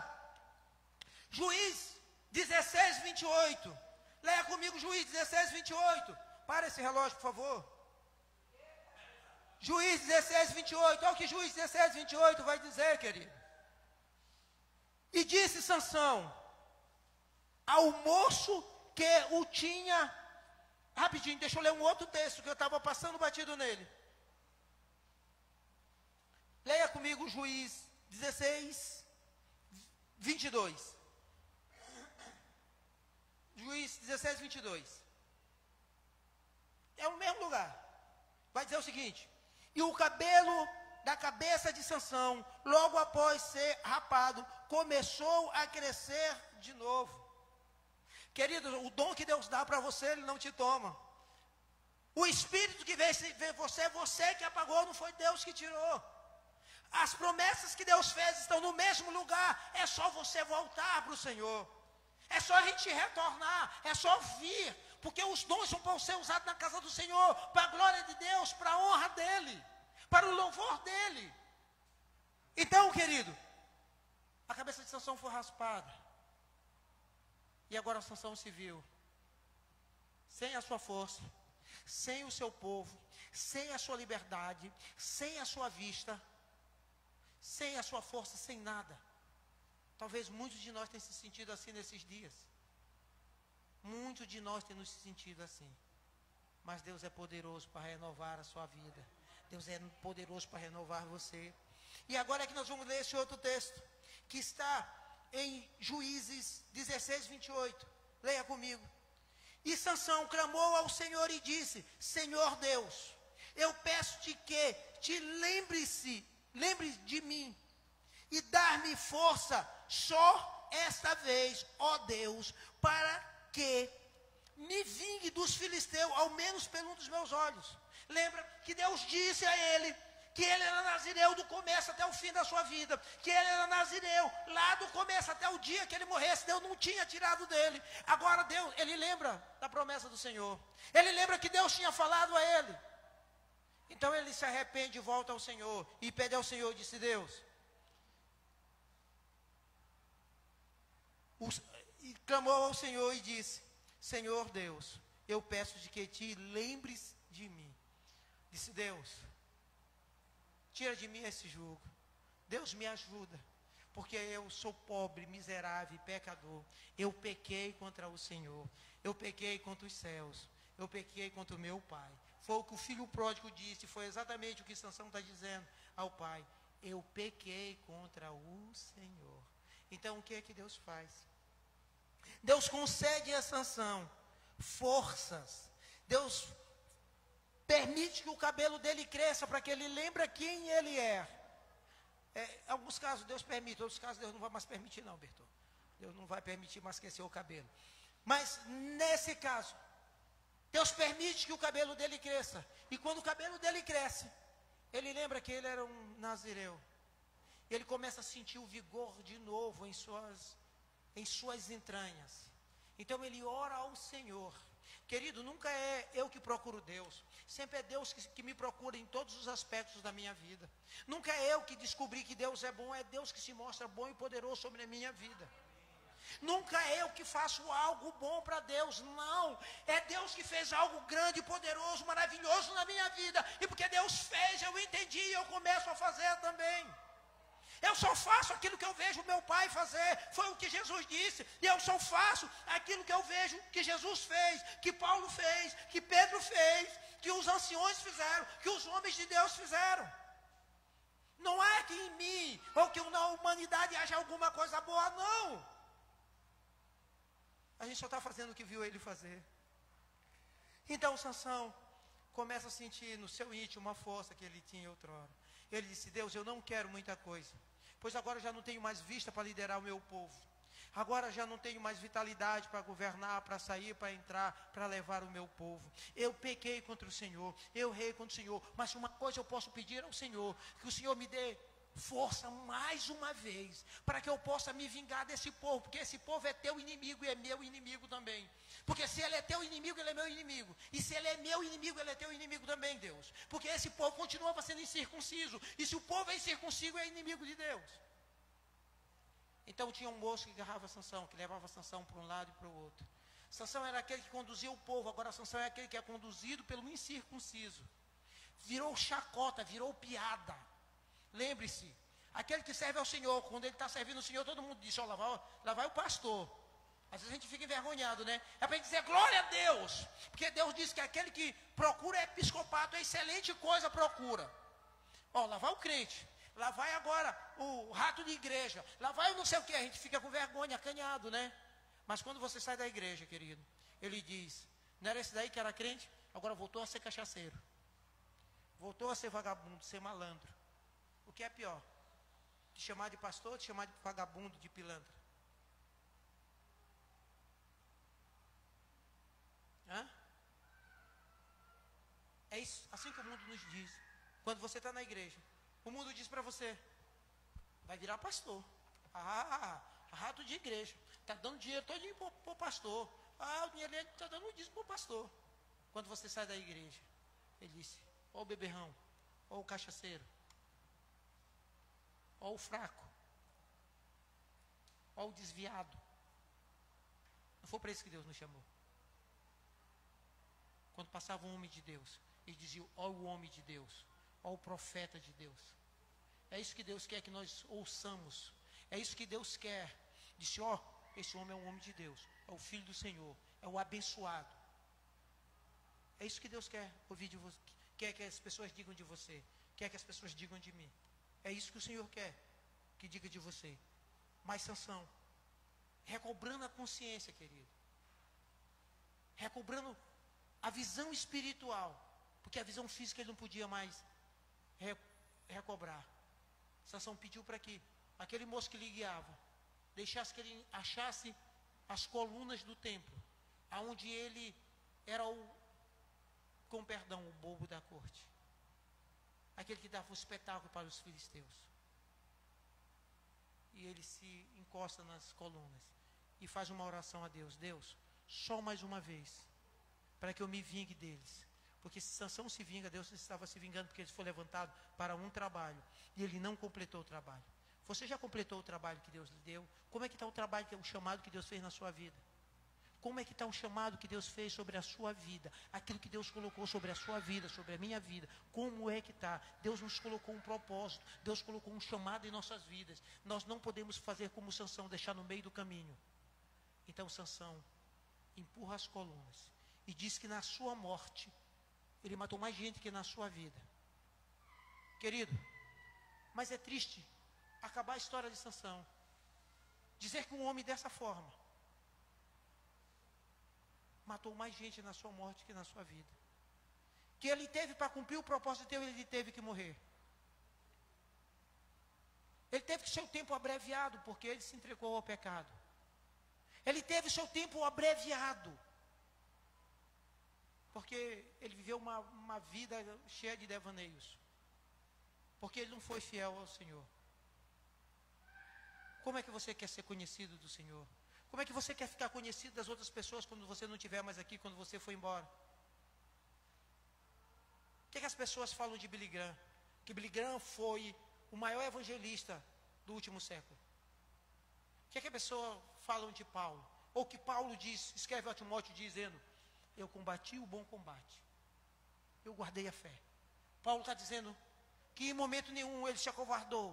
Juiz 16, 28. Leia comigo Juiz 16, 28. Para esse relógio, por favor. Juiz 16, 28. Olha o que Juiz 16, 28 vai dizer, querido. E disse Sansão ao moço que o tinha... Rapidinho, deixa eu ler um outro texto que eu estava passando batido nele. Leia comigo Juiz 16, 22. Juiz 16, 22. É o mesmo lugar. Vai dizer o seguinte: e o cabelo da cabeça de Sansão, logo após ser rapado, começou a crescer de novo. Querido, o dom que Deus dá para você, Ele não te toma. O Espírito que veio você, é você que apagou, não foi Deus que tirou. As promessas que Deus fez estão no mesmo lugar, é só você voltar para o Senhor. É só a gente retornar, é só vir, porque os dons vão ser usados na casa do Senhor, para a glória de Deus, para a honra dEle, para o louvor dEle. Então, querido, a cabeça de Sansão foi raspada. E agora Sansão se viu sem a sua força, sem o seu povo, sem a sua liberdade, sem a sua vista, sem a sua força, sem nada. Talvez muitos de nós tenham se sentido assim nesses dias. Muitos de nós temos se sentido assim. Mas Deus é poderoso para renovar a sua vida. Deus é poderoso para renovar você. E agora é que nós vamos ler esse outro texto, que está em Juízes 16, 28. Leia comigo. E Sansão clamou ao Senhor e disse: Senhor Deus, eu peço-te que te lembre de mim e dar-me força só esta vez, ó Deus, para que me vingue dos filisteus, ao menos pelo um dos meus olhos. Lembra que Deus disse a ele que ele era nazireu do começo até o fim da sua vida, que ele era nazireu lá do começo até o dia que ele morresse. Deus não tinha tirado dele. Agora Deus, ele lembra da promessa do Senhor, ele lembra que Deus tinha falado a ele. Então ele se arrepende e volta ao Senhor e pede ao Senhor, disse Deus, e clamou ao Senhor e disse: Senhor Deus, eu peço de que te lembres de mim. Disse Deus: tira de mim esse jugo. Deus, me ajuda, porque eu sou pobre, miserável e pecador. Eu pequei contra o Senhor, eu pequei contra os céus, eu pequei contra o meu pai. Foi o que o filho pródigo disse, foi exatamente o que Sansão está dizendo ao pai: eu pequei contra o Senhor. Então o que é que Deus faz? Deus concede a Sansão forças. Deus permite que o cabelo dele cresça, para que ele lembre quem ele é. Em alguns casos Deus permite, em outros casos Deus não vai mais permitir não, Bertô. Deus não vai permitir mais crescer o cabelo. Mas nesse caso, Deus permite que o cabelo dele cresça. E quando o cabelo dele cresce, ele lembra que ele era um nazireu. Ele começa a sentir o vigor de novo em suas entranhas. Então ele ora ao Senhor. Querido, nunca é eu que procuro Deus. Sempre é Deus que me procura em todos os aspectos da minha vida. Nunca é eu que descobri que Deus é bom. É Deus que se mostra bom e poderoso sobre a minha vida. Nunca é eu que faço algo bom para Deus. Não, é Deus que fez algo grande, poderoso, maravilhoso na minha vida. E porque Deus fez, eu entendi e eu começo a fazer também. Eu só faço aquilo que eu vejo meu pai fazer. Foi o que Jesus disse. E eu só faço aquilo que eu vejo que Jesus fez, que Paulo fez, que Pedro fez, que os anciões fizeram, que os homens de Deus fizeram. Não é que em mim ou que na humanidade haja alguma coisa boa, não. A gente só está fazendo o que viu ele fazer. Então Sansão começa a sentir no seu íntimo uma força que ele tinha outrora. Ele disse: Deus, eu não quero muita coisa, pois agora já não tenho mais vista para liderar o meu povo. Agora já não tenho mais vitalidade para governar, para sair, para entrar, para levar o meu povo. Eu pequei contra o Senhor, eu errei contra o Senhor, mas uma coisa eu posso pedir ao Senhor, que o Senhor me dê força mais uma vez, para que eu possa me vingar desse povo, porque esse povo é teu inimigo e é meu inimigo também. Porque se ele é teu inimigo, ele é meu inimigo. E se ele é meu inimigo, ele é teu inimigo também, Deus. Porque esse povo continuava sendo incircunciso. E se o povo é incircunciso, é inimigo de Deus. Então tinha um moço que agarrava Sansão, que levava Sansão para um lado e para o outro. Sansão era aquele que conduzia o povo, agora Sansão é aquele que é conduzido pelo incircunciso. Virou chacota, virou piada. Lembre-se, aquele que serve ao Senhor, quando ele está servindo ao Senhor, todo mundo diz: ó, lá vai o pastor. Às vezes a gente fica envergonhado, né? É para dizer glória a Deus, porque Deus diz que aquele que procura episcopato é excelente coisa procura. Ó, lá vai o crente, lá vai agora o rato de igreja, lá vai o não sei o que, a gente fica com vergonha, acanhado, né? Mas quando você sai da igreja, querido, ele diz: não era esse daí que era crente? Agora voltou a ser cachaceiro, voltou a ser vagabundo, ser malandro. O que é pior? Te chamar de pastor, te chamar de vagabundo, de pilantra? Hã? É isso, assim que o mundo nos diz. Quando você está na igreja, o mundo diz para você: vai virar pastor. Rato de igreja. Está dando dinheiro todinho para o pastor. O dinheiro está dando dízimo para o pastor. Quando você sai da igreja, ele disse: ó o beberrão, ó o cachaceiro, ó o fraco, ó o desviado. Não foi para isso que Deus nos chamou. Quando passava um homem de Deus, ele dizia: ó o homem de Deus, ó o profeta de Deus. É isso que Deus quer que nós ouçamos. É isso que Deus quer. Disse: ó, esse homem é um homem de Deus, é o filho do Senhor, é o abençoado. É isso que Deus quer ouvir de você, quer que as pessoas digam de você, quer que as pessoas digam de mim. É isso que o Senhor quer que diga de você. Mas Sansão, recobrando a consciência, querido, recobrando a visão espiritual, porque a visão física ele não podia mais recobrar. Sansão pediu para que aquele moço que lhe guiava deixasse que ele achasse as colunas do templo, aonde ele era com perdão, o bobo da corte, aquele que dava o espetáculo para os filisteus. E ele se encosta nas colunas e faz uma oração a Deus: Deus, só mais uma vez, para que eu me vingue deles. Porque se Sansão se vinga, Deus estava se vingando, porque ele foi levantado para um trabalho e ele não completou o trabalho. Você já completou o trabalho que Deus lhe deu? Como é que está o trabalho, o chamado que Deus fez na sua vida? Como é que está o chamado que Deus fez sobre a sua vida? Aquilo que Deus colocou sobre a sua vida, sobre a minha vida. Como é que está? Deus nos colocou um propósito. Deus colocou um chamado em nossas vidas. Nós não podemos fazer como Sansão, deixar no meio do caminho. Então Sansão empurra as colunas e diz que na sua morte ele matou mais gente que na sua vida. Querido, mas é triste acabar a história de Sansão, dizer que um homem dessa forma matou mais gente na sua morte que na sua vida. Que ele teve para cumprir o propósito de Deus, ele teve que morrer. Ele teve que seu tempo abreviado, porque ele se entregou ao pecado. Ele teve seu tempo abreviado, porque ele viveu uma vida cheia de devaneios. Porque ele não foi fiel ao Senhor. Como é que você quer ser conhecido do Senhor? Como é que você quer ficar conhecido das outras pessoas quando você não estiver mais aqui, quando você for embora? O que as pessoas falam de Billy Graham? Que Billy Graham foi o maior evangelista do último século. O que as pessoas falam de Paulo? Ou que Paulo diz, escreve a Timóteo dizendo: eu combati o bom combate, eu guardei a fé. Paulo está dizendo que em momento nenhum ele se acovardou,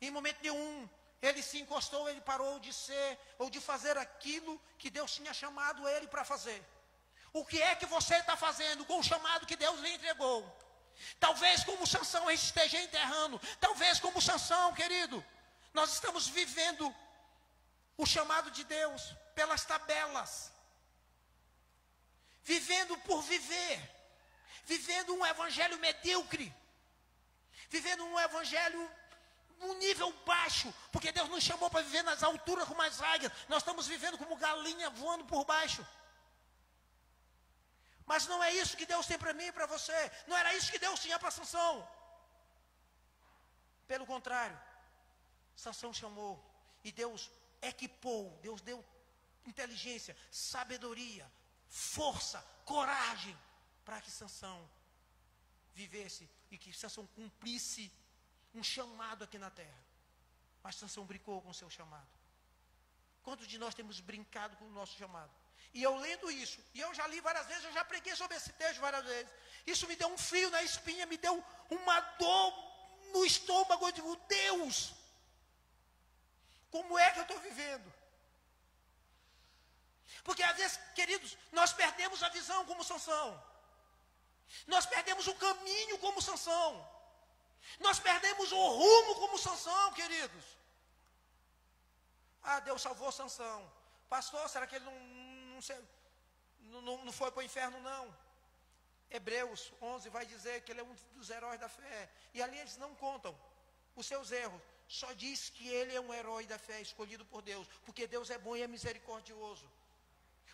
em momento nenhum ele se encostou, ele parou de ser ou de fazer aquilo que Deus tinha chamado ele para fazer. O que é que você está fazendo com o chamado que Deus lhe entregou? Talvez como Sansão a gente esteja enterrando. Talvez como Sansão, querido, nós estamos vivendo o chamado de Deus, pelas tabelas, vivendo por viver, vivendo um evangelho medíocre, vivendo um evangelho num nível baixo, porque Deus nos chamou para viver nas alturas como as águias. Nós estamos vivendo como galinha voando por baixo. Mas não é isso que Deus tem para mim e para você. Não era isso que Deus tinha para Sansão. Pelo contrário, Sansão chamou e Deus equipou, Deus deu inteligência, sabedoria, força, coragem para que Sansão vivesse e que Sansão cumprisse um chamado aqui na terra. Mas Sansão brincou com o seu chamado. Quantos de nós temos brincado com o nosso chamado? E eu lendo isso, e eu já li várias vezes, eu já preguei sobre esse texto várias vezes. Isso me deu um frio na espinha, me deu uma dor no estômago. Eu digo, Deus, como é que eu estou vivendo? Porque às vezes, queridos, nós perdemos a visão como Sansão. Nós perdemos o caminho como Sansão. Nós perdemos o rumo como Sansão, queridos. Ah, Deus salvou Sansão. Pastor, será que ele não foi para o inferno, não? Hebreus 11 vai dizer que ele é um dos heróis da fé. E ali eles não contam os seus erros. Só diz que ele é um herói da fé, escolhido por Deus. Porque Deus é bom e é misericordioso.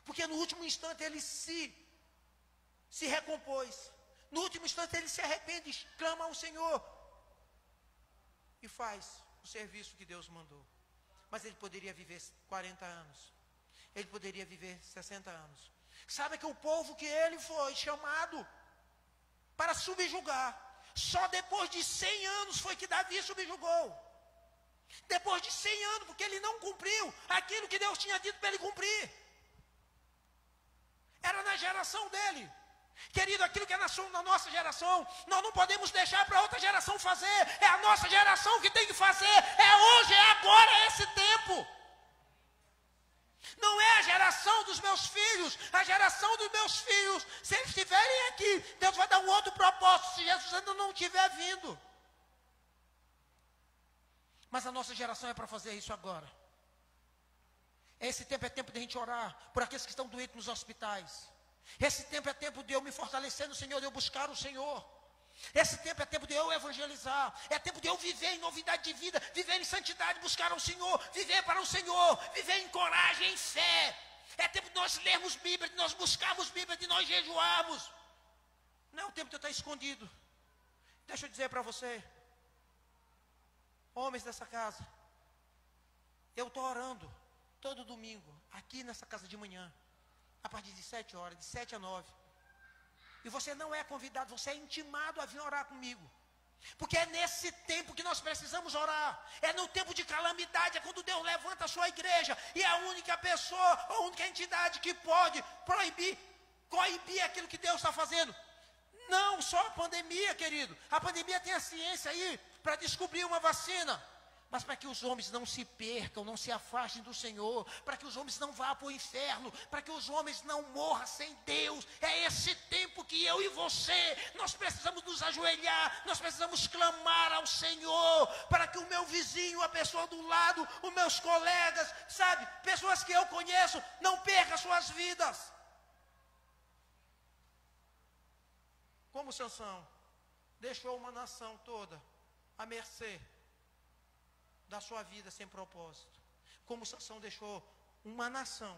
Porque no último instante ele se recompôs. No último instante ele se arrepende, clama ao Senhor. E faz o serviço que Deus mandou. Mas ele poderia viver 40 anos. Ele poderia viver 60 anos. Sabe que o povo que ele foi chamado para subjugar, só depois de 100 anos foi que Davi subjugou. Depois de 100 anos, porque ele não cumpriu aquilo que Deus tinha dito para ele cumprir. Era na geração dele. Querido, aquilo que é na nossa geração, nós não podemos deixar para outra geração fazer. É a nossa geração que tem que fazer. É hoje, é agora, é esse tempo. Não é a geração dos meus filhos. A geração dos meus filhos, se eles estiverem aqui, Deus vai dar um outro propósito, se Jesus ainda não estiver vindo. Mas a nossa geração é para fazer isso agora. Esse tempo é tempo de a gente orar por aqueles que estão doentes nos hospitais. Esse tempo é tempo de eu me fortalecer no Senhor, de eu buscar o Senhor. Esse tempo é tempo de eu evangelizar. É tempo de eu viver em novidade de vida, viver em santidade, buscar o Senhor, viver para o Senhor, viver em coragem, em fé. É tempo de nós lermos Bíblia, de nós buscarmos Bíblia, de nós jejuarmos. Não é o tempo de eu estar escondido. Deixa eu dizer para você, homens dessa casa, eu estou orando todo domingo, aqui nessa casa de manhã, a partir de 7 horas, de 7 a 9. E você não é convidado, você é intimado a vir orar comigo. Porque é nesse tempo que nós precisamos orar. É no tempo de calamidade, é quando Deus levanta a sua igreja. E é a única pessoa, a única entidade que pode coibir aquilo que Deus está fazendo. Não só a pandemia, querido. A pandemia tem a ciência aí para descobrir uma vacina. Mas para que os homens não se percam, não se afastem do Senhor, para que os homens não vá para o inferno, para que os homens não morram sem Deus, é esse tempo que eu e você, nós precisamos nos ajoelhar, nós precisamos clamar ao Senhor, para que o meu vizinho, a pessoa do lado, os meus colegas, sabe, pessoas que eu conheço, não percam suas vidas. Como Sansão deixou uma nação toda à mercê da sua vida sem propósito. Como Sansão deixou uma nação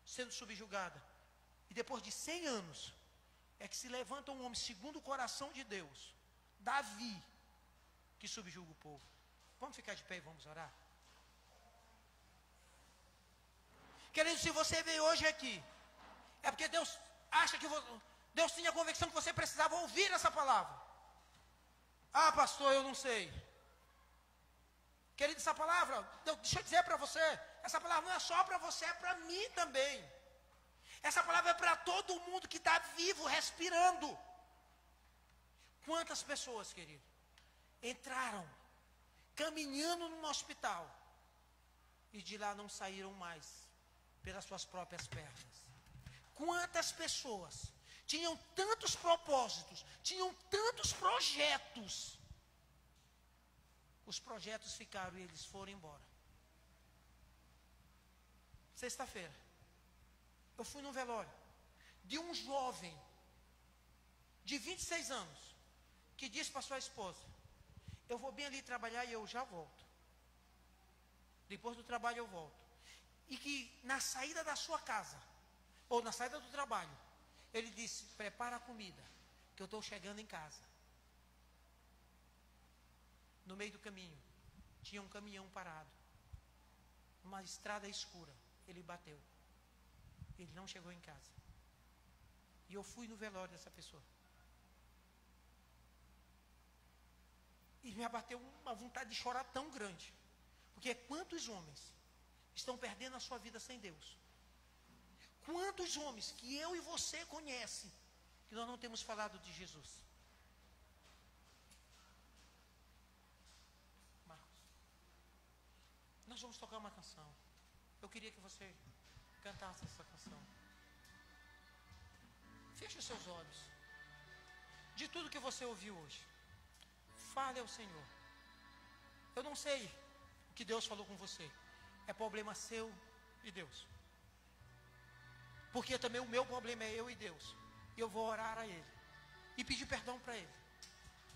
sendo subjugada. E depois de 100 anos, é que se levanta um homem segundo o coração de Deus, Davi, que subjuga o povo. Vamos ficar de pé e vamos orar? Querido, se você veio hoje aqui, é porque Deus acha que Deus tinha a convicção que você precisava ouvir essa palavra. Ah, pastor, eu não sei. Querido, essa palavra, deixa eu dizer para você, essa palavra não é só para você, é para mim também. Essa palavra é para todo mundo que está vivo, respirando. Quantas pessoas, querido, entraram caminhando num hospital e de lá não saíram mais pelas suas próprias pernas? Quantas pessoas tinham tantos propósitos, tinham tantos projetos, os projetos ficaram e eles foram embora. sexta-feira, eu fui num velório de um jovem de 26 anos, que disse para sua esposa: eu vou bem ali trabalhar e eu já volto. Depois do trabalho eu volto. E que na saída da sua casa, ou na saída do trabalho, ele disse: prepara a comida, que eu estou chegando em casa. No meio do caminho, tinha um caminhão parado, uma estrada escura. Ele bateu. Ele não chegou em casa. E eu fui no velório dessa pessoa. E me abateu uma vontade de chorar tão grande. Porque quantos homens estão perdendo a sua vida sem Deus? Quantos homens que eu e você conhecem, que nós não temos falado de Jesus? Marcos, nós vamos tocar uma canção. Eu queria que você cantasse essa canção. Feche os seus olhos. De tudo que você ouviu hoje, fale ao Senhor. Eu não sei o que Deus falou com você. É problema seu e Deus. Porque também o meu problema é eu e Deus. E eu vou orar a Ele e pedir perdão para Ele,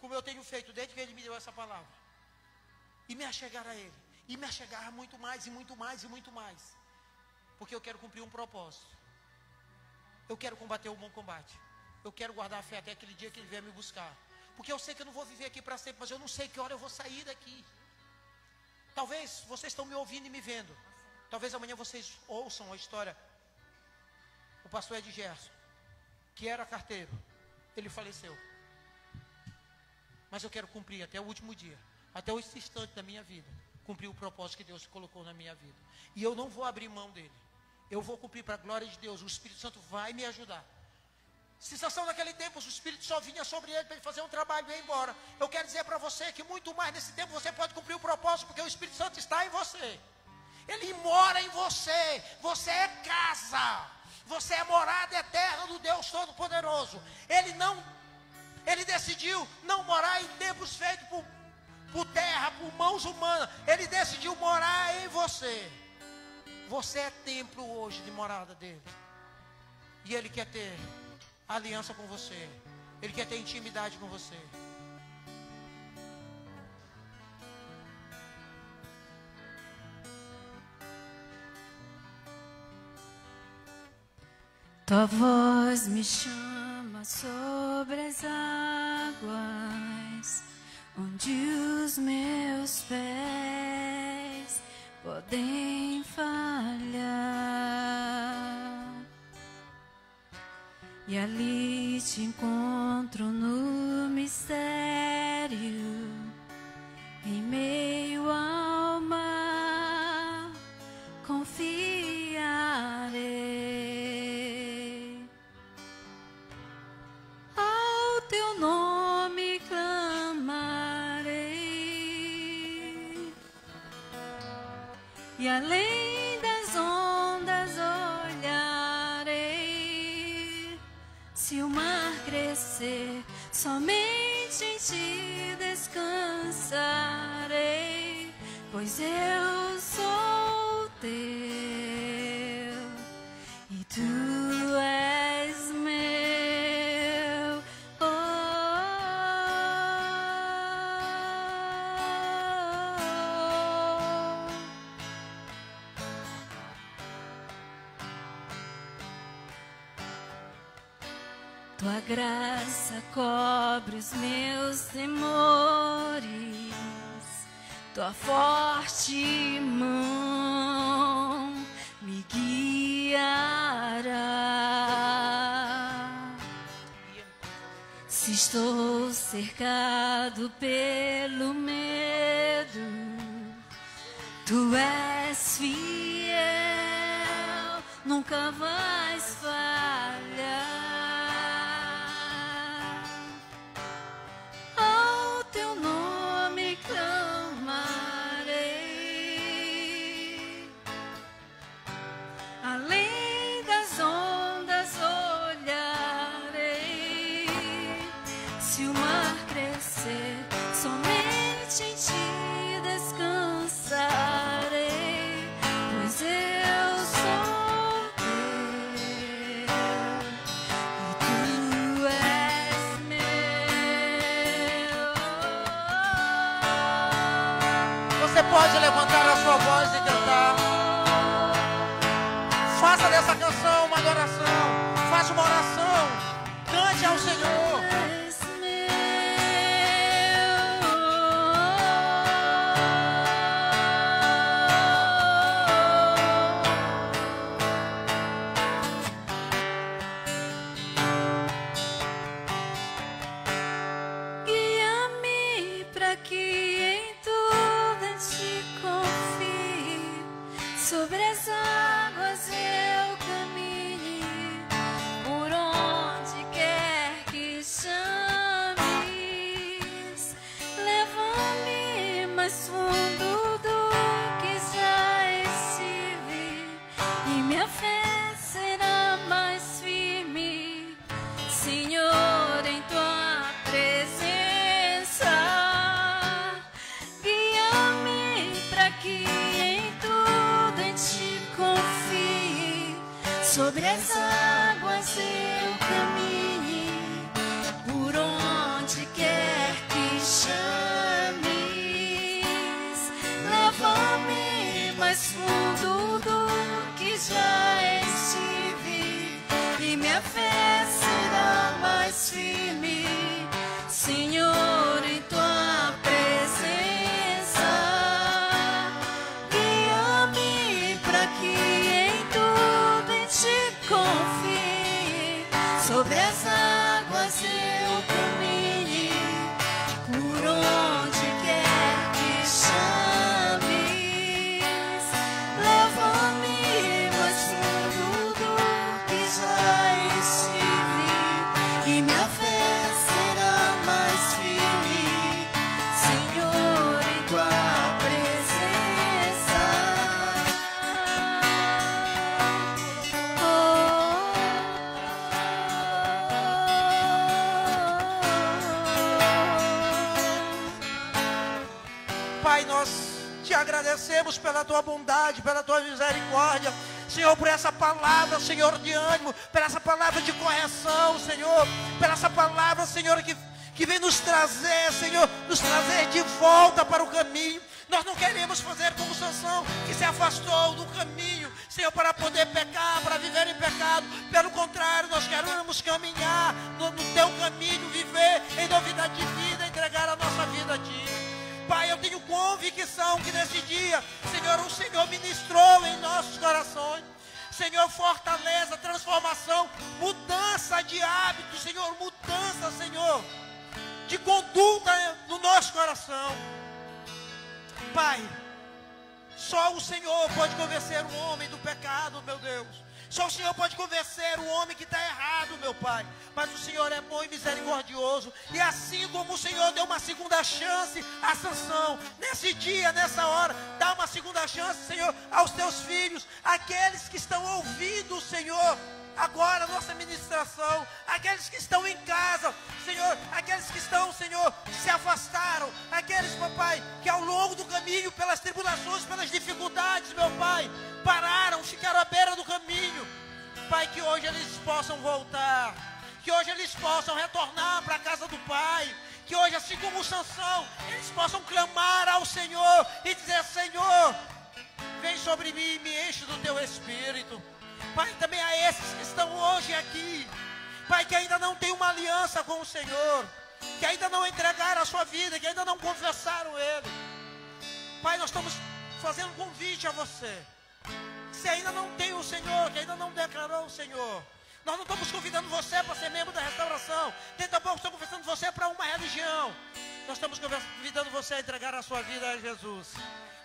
como eu tenho feito desde que Ele me deu essa palavra. E me achegar a Ele. E me achegar muito mais, e muito mais, e muito mais. Porque eu quero cumprir um propósito. Eu quero combater o bom combate. Eu quero guardar a fé até aquele dia que Ele vier me buscar. Porque eu sei que eu não vou viver aqui para sempre, mas eu não sei que hora eu vou sair daqui. Talvez vocês estão me ouvindo e me vendo. Talvez amanhã vocês ouçam a história. O pastor Ed Gerson, que era carteiro, ele faleceu. Mas eu quero cumprir até o último dia, até o instante da minha vida, cumprir o propósito que Deus colocou na minha vida. E eu não vou abrir mão dele. Eu vou cumprir para a glória de Deus. O Espírito Santo vai me ajudar. Sensação daquele tempo, o Espírito só vinha sobre ele para ele fazer um trabalho e ir embora. Eu quero dizer para você que muito mais nesse tempo você pode cumprir o propósito, porque o Espírito Santo está em você. Ele mora em você. Você é casa. Você é morada eterna do Deus Todo-Poderoso. Ele decidiu não morar em templos feitos por terra, por mãos humanas. Ele decidiu morar em você. Você é templo hoje de morada dele. E ele quer ter aliança com você. Ele quer ter intimidade com você. Tua voz me chama sobre as águas, onde os meus pés podem falhar. E ali te encontro no mistério, em meio ao mar, confiarei. Ao teu nome clamarei, e além das ondas olharei. Se o mar crescer, somente em ti descansarei, pois eu sou teu e tu és meu. Oh, oh, oh. Tua graça cobre os meus temores, tua forte mão me guiará. Se estou cercado pelo medo, tu és fiel, nunca vais falhar. Ao teu nome clamarei, além das ondas olharei. Se o mar crescer, somente em ti descansarei, pois eu sou Você pode levantar a sua voz e cantar. Faça dessa canção uma adoração. Faça uma oração. Cante ao Senhor. Guia-me para que em tudo em ti confie. Sobre as águas eu caminhe, por onde quer que chames. Leva-me mais fundo do que já estive, e minha fé será mais firme, Senhor, em tua presença. Guia-me para que em tudo em ti confie. Sobre as águas eu caminhe, por onde quer que chames. Leva-me mais fundo do que já estive, e minha fé será mais firme, Senhor, em tua presença. Guia-me para que em tudo em ti confie. Sobre as águas eu caminhe, por onde quer que chames. Leva-me mais fundo do que já estive, e minha fé será mais firme, Senhor, em tua presença. Pai, nós te agradecemos pela tua bondade, pela tua misericórdia, Senhor, por essa palavra, Senhor, de ânimo, por essa palavra de correção, Senhor, por essa palavra, Senhor, que vem nos trazer, Senhor, nos trazer de volta para o caminho. Nós não queremos fazer como Sansão, que se afastou do caminho, Senhor, para poder pecar, para viver em pecado. Pelo contrário, nós queremos caminhar no teu caminho, viver em novidade de vida, entregar a nossa vida a ti. Pai, eu tenho convicção que nesse dia, Senhor, o Senhor ministrou em nossos corações. Senhor, fortaleza, transformação, mudança de hábitos, Senhor, mudança, Senhor, de conduta no nosso coração. Pai, só o Senhor pode convencer o homem do pecado, meu Deus. Só o Senhor pode convencer o homem que está errado, meu Pai. Mas o Senhor é bom e misericordioso. E assim como o Senhor deu uma segunda chance a Sansão, nesse dia, nessa hora, dá uma segunda chance, Senhor, aos teus filhos, aqueles que estão ouvindo, Senhor, agora a nossa ministração, aqueles que estão em casa, Senhor, aqueles que estão, Senhor, se afastaram, aqueles, papai, que ao longo do caminho, pelas tribulações, pelas dificuldades, meu Pai, pararam, ficaram à beira do caminho. Pai, que hoje eles possam voltar, que hoje eles possam retornar para a casa do Pai, que hoje, assim como Sansão, eles possam clamar ao Senhor e dizer: Senhor, vem sobre mim e me enche do teu Espírito. Pai, também a esses que estão hoje aqui, Pai, que ainda não tem uma aliança com o Senhor, que ainda não entregaram a sua vida, que ainda não confessaram Ele. Pai, nós estamos fazendo um convite a você. Se ainda não tem o Senhor, que ainda não declarou o Senhor, nós não estamos convidando você para ser membro da restauração, nem tampouco estamos convidando você para uma religião. Nós estamos convidando você a entregar a sua vida a Jesus,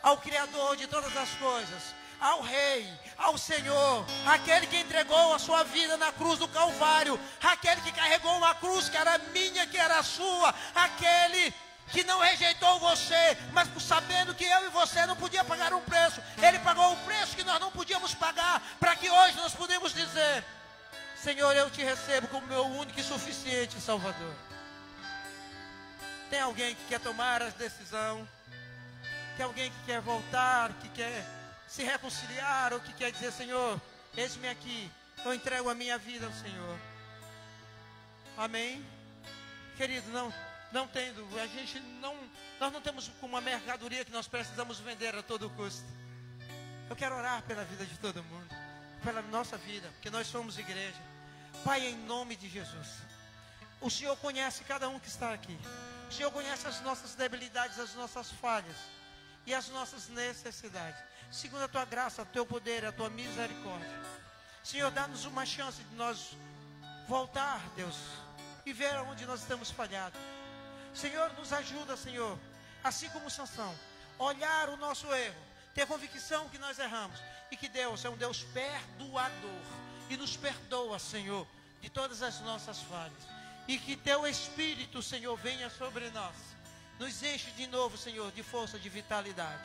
ao Criador de todas as coisas, ao Rei, ao Senhor, aquele que entregou a sua vida na cruz do Calvário, aquele que carregou uma cruz que era minha, que era sua, aquele que não rejeitou você, mas sabendo que eu e você não podíamos pagar um preço, Ele pagou o preço que nós não podíamos pagar, para que hoje nós pudéssemos dizer: Senhor, eu te recebo como meu único e suficiente Salvador. Tem alguém que quer tomar a decisão? Tem alguém que quer voltar, que quer se reconciliar, ou que quer dizer: Senhor, eis-me aqui, eu entrego a minha vida ao Senhor? Amém? Querido, não tendo, nós não temos uma mercadoria que nós precisamos vender a todo custo. Eu quero orar pela vida de todo mundo, pela nossa vida, porque nós somos igreja. Pai, em nome de Jesus, o Senhor conhece cada um que está aqui. O Senhor conhece as nossas debilidades, as nossas falhas e as nossas necessidades. Segundo a tua graça, o teu poder, a tua misericórdia. Senhor, dá-nos uma chance de nós voltar, Deus, e ver onde nós estamos falhados. Senhor, nos ajuda, Senhor, assim como Sansão, olhar o nosso erro, ter convicção que nós erramos e que Deus é um Deus perdoador e nos perdoa, Senhor, de todas as nossas falhas. E que teu Espírito, Senhor, venha sobre nós, nos enche de novo, Senhor, de força, de vitalidade.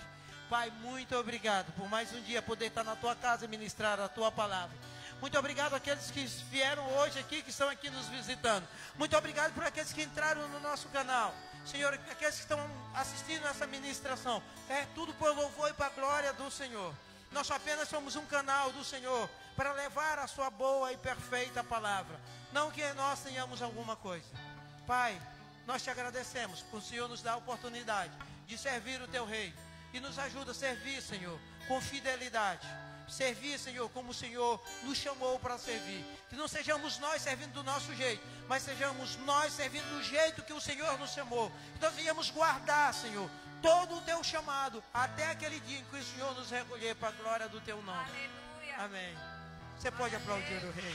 Pai, muito obrigado por mais um dia poder estar na tua casa e ministrar a tua palavra. Muito obrigado àqueles que vieram hoje aqui, que estão aqui nos visitando. Muito obrigado por aqueles que entraram no nosso canal. Senhor, aqueles que estão assistindo essa ministração. É tudo por louvor e para a glória do Senhor. Nós apenas somos um canal do Senhor para levar a sua boa e perfeita palavra. Não que nós tenhamos alguma coisa. Pai, nós te agradecemos por o Senhor nos dar a oportunidade de servir o teu reino. E nos ajuda a servir, Senhor, com fidelidade. Servir, Senhor, como o Senhor nos chamou para servir. Que não sejamos nós servindo do nosso jeito, mas sejamos nós servindo do jeito que o Senhor nos chamou. Que nós venhamos guardar, Senhor, todo o teu chamado, até aquele dia em que o Senhor nos recolher para a glória do teu nome. Aleluia. Amém. Você pode aplaudir o Rei.